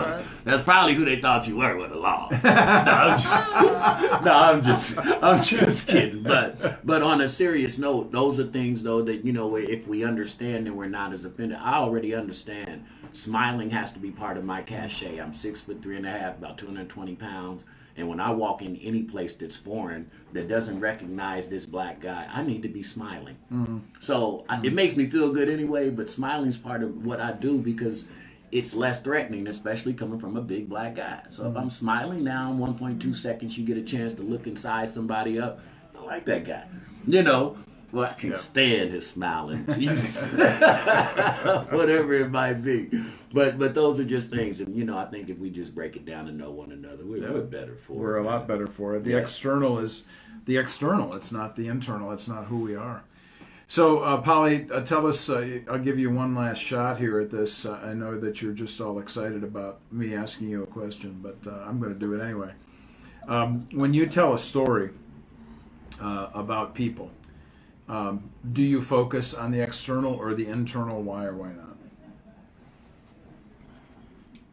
probably who they thought you were with the law. I'm just kidding. But on a serious note, those are things though that if we understand and we're not as offended. I already understand. Smiling has to be part of my cachet. I'm 6'3.5", about 220 pounds. And when I walk in any place that's foreign, that doesn't recognize this black guy, I need to be smiling. So it makes me feel good anyway, but smiling is part of what I do because it's less threatening, especially coming from a big black guy. So if I'm smiling now in 1.2 seconds, you get a chance to look and size somebody up. I like that guy. Well, I can't stand his smiling teeth. Whatever it might be. But those are just things. And, I think if we just break it down and know one another, we're better for it. We're a lot better for it. The external is the external. It's not the internal. It's not who we are. So, Polly, tell us, I'll give you one last shot here at this. I know that you're just all excited about me asking you a question, but I'm going to do it anyway. When you tell a story about people, do you focus on the external or the internal? Why or why not?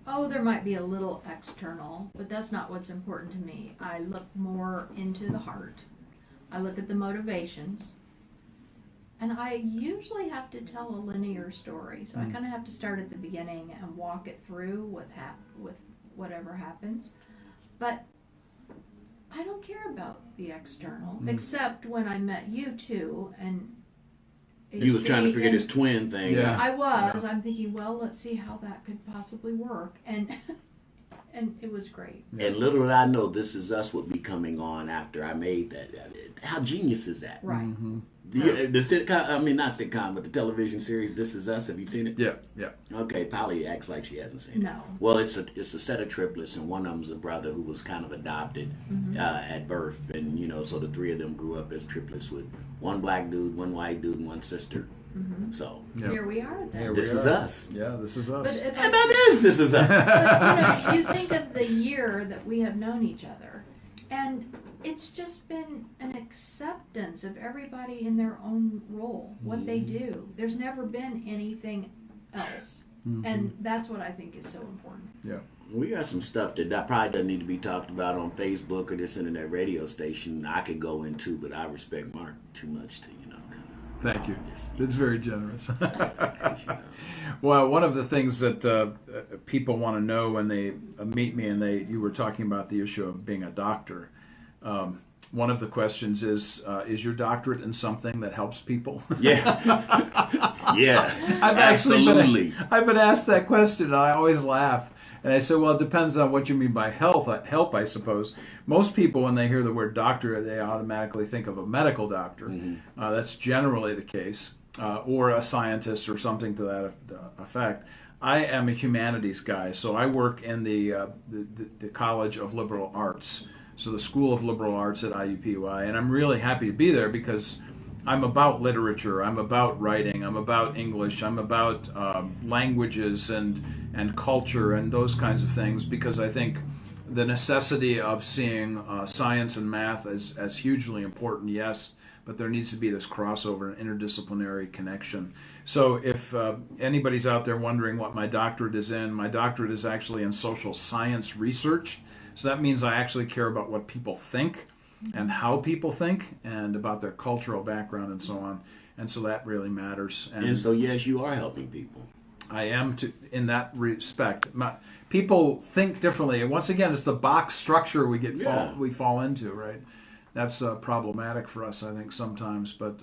Oh, there might be a little external, but that's not what's important to me. I look more into the heart. I look at the motivations. And I usually have to tell a linear story. So I kind of have to start at the beginning and walk it through with whatever happens. But I don't care about the external, except when I met you two, and you was trying to forget his twin thing. Yeah. I was. I'm thinking, well, let's see how that could possibly work, and it was great. And little did I know, This Is Us would be coming on after I made that. How genius is that? Right. The sitcom, not sitcom, but the television series This Is Us. Have you seen it? Yeah. Okay, Polly acts like she hasn't seen it. No. Well, it's a set of triplets, and one of them's a brother who was kind of adopted at birth, and so the three of them grew up as triplets with one black dude, one white dude, and one sister. So Yeah. Here we are then. Here we this is are. us. Yeah, this is us. But if And that is this is us. but, you think of the year that we have known each other, and it's just been an acceptance of everybody in their own role, what they do. There's never been anything else, and that's what I think is so important. Yeah. We got some stuff that probably doesn't need to be talked about on Facebook or this internet radio station. I could go into, but I respect Mark too much to, Thank you. That's very generous. you know. Well, one of the things that people want to know when they meet me, and you were talking about the issue of being a doctor. One of the questions is your doctorate in something that helps people? Yeah. Yeah. Absolutely. I've been asked that question, and I always laugh. And I say, well, it depends on what you mean by help, I suppose. Most people, when they hear the word doctor, they automatically think of a medical doctor. That's generally the case, or a scientist or something to that effect. I am a humanities guy, so I work in the College of Liberal Arts, so the School of Liberal Arts at IUPUI, and I'm really happy to be there because I'm about literature, I'm about writing, I'm about English, I'm about languages and culture and those kinds of things, because I think the necessity of seeing science and math as hugely important, yes, but there needs to be this crossover and interdisciplinary connection. So if anybody's out there wondering what my doctorate is in, my doctorate is actually in social science research. So that means I actually care about what people think and how people think and about their cultural background and so on. And so that really matters. And so, yes, you are helping people. I am in that respect. People think differently. And once again, it's the box structure we fall into, right? That's problematic for us, I think, sometimes. But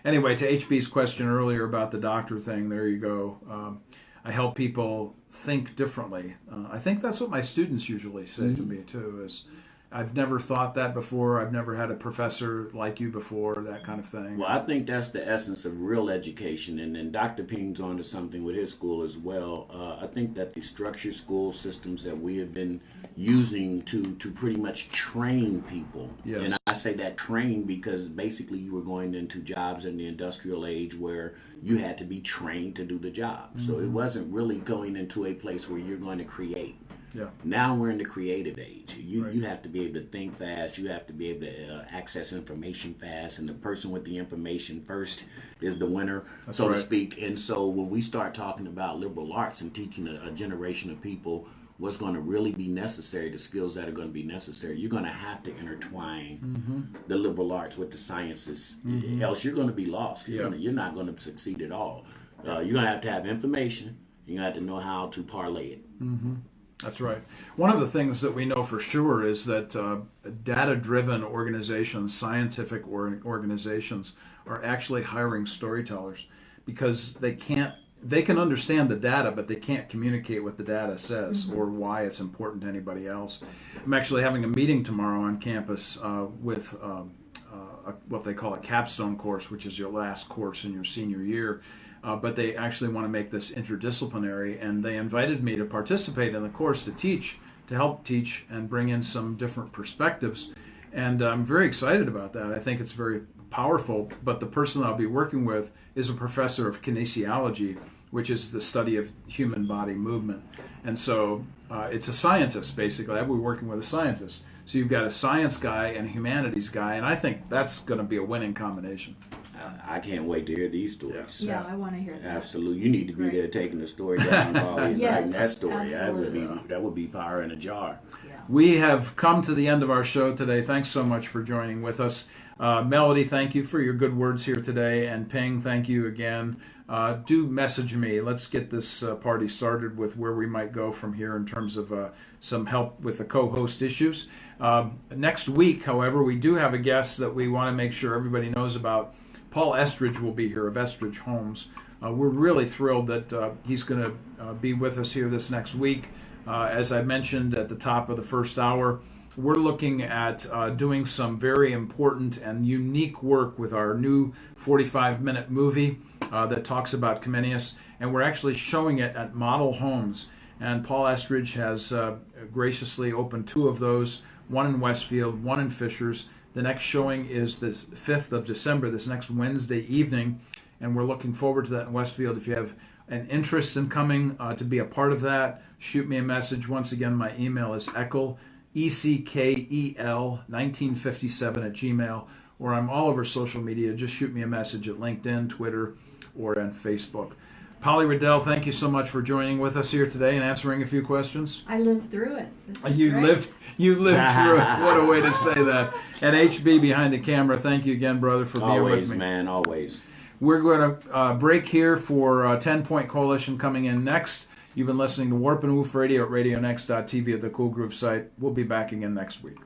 anyway, to HB's question earlier about the doctor thing, there you go. I help people think differently. I think that's what my students usually say to me, too, is I've never thought that before. I've never had a professor like you before, that kind of thing. Well, I think that's the essence of real education, and then Dr. Ping's onto something with his school as well. I think that the structured school systems that we have been using to pretty much train people, Yes. and I say that train because basically you were going into jobs in the industrial age where you had to be trained to do the job. So it wasn't really going into a place where you're going to create. Yeah. Now we're in the creative age. You Right. you have to be able to think fast. You have to be able to access information fast. And the person with the information first is the winner, That's so right. to speak. And so when we start talking about liberal arts and teaching a generation of people what's going to really be necessary, the skills that are going to be necessary, you're going to have to intertwine the liberal arts with the sciences. Else you're going to be lost. You're not going to succeed at all. You're going to have information. You're going to have to know how to parlay it. That's right. One of the things that we know for sure is that data-driven organizations, scientific organizations, are actually hiring storytellers because they can understand the data, but they can't communicate what the data says or why it's important to anybody else. I'm actually having a meeting tomorrow on campus with what they call a capstone course, which is your last course in your senior year. But they actually want to make this interdisciplinary, and they invited me to participate in the course to help teach and bring in some different perspectives. And I'm very excited about that. I think it's very powerful, but the person I'll be working with is a professor of kinesiology, which is the study of human body movement. And so it's a scientist, basically. I'll be working with a scientist. So you've got a science guy and a humanities guy, and I think that's going to be a winning combination. I can't wait to hear these stories. Yeah, I want to hear that. Absolutely, you need to be Great. there taking the story down, probably Yes, writing that story. absolutely. That would be power in a jar. Yeah. We have come to the end of our show today. Thanks so much for joining with us. Melody, thank you for your good words here today. And Ping, thank you again. Do message me. Let's get this party started with where we might go from here in terms of some help with the co-host issues. Next week, however, we do have a guest that we want to make sure everybody knows about. Paul Estridge will be here of Estridge Homes. We're really thrilled that he's going to be with us here this next week. As I mentioned at the top of the first hour, we're looking at doing some very important and unique work with our new 45-minute movie that talks about Comenius, and we're actually showing it at Model Homes. And Paul Estridge has graciously opened 2 of those, one in Westfield, one in Fishers. The next showing is the 5th of December, this next Wednesday evening. and we're looking forward to that in Westfield. If you have an interest in coming to be a part of that, shoot me a message. Once again, my email is Eckel, ECKEL 1957 at Gmail, or I'm all over social media. Just shoot me a message at LinkedIn, Twitter, or on Facebook. Polly Riddell, thank you so much for joining with us here today and answering a few questions. I lived through it. This is You great. lived through it. What a way to say that. And HB behind the camera, thank you again, brother, for being Always, with me. man, always. We're going to break here for 10 Point Coalition coming in next. You've been listening to Warp and Woof Radio at RadioNext.tv at the Cool Groove site. We'll be back again next week.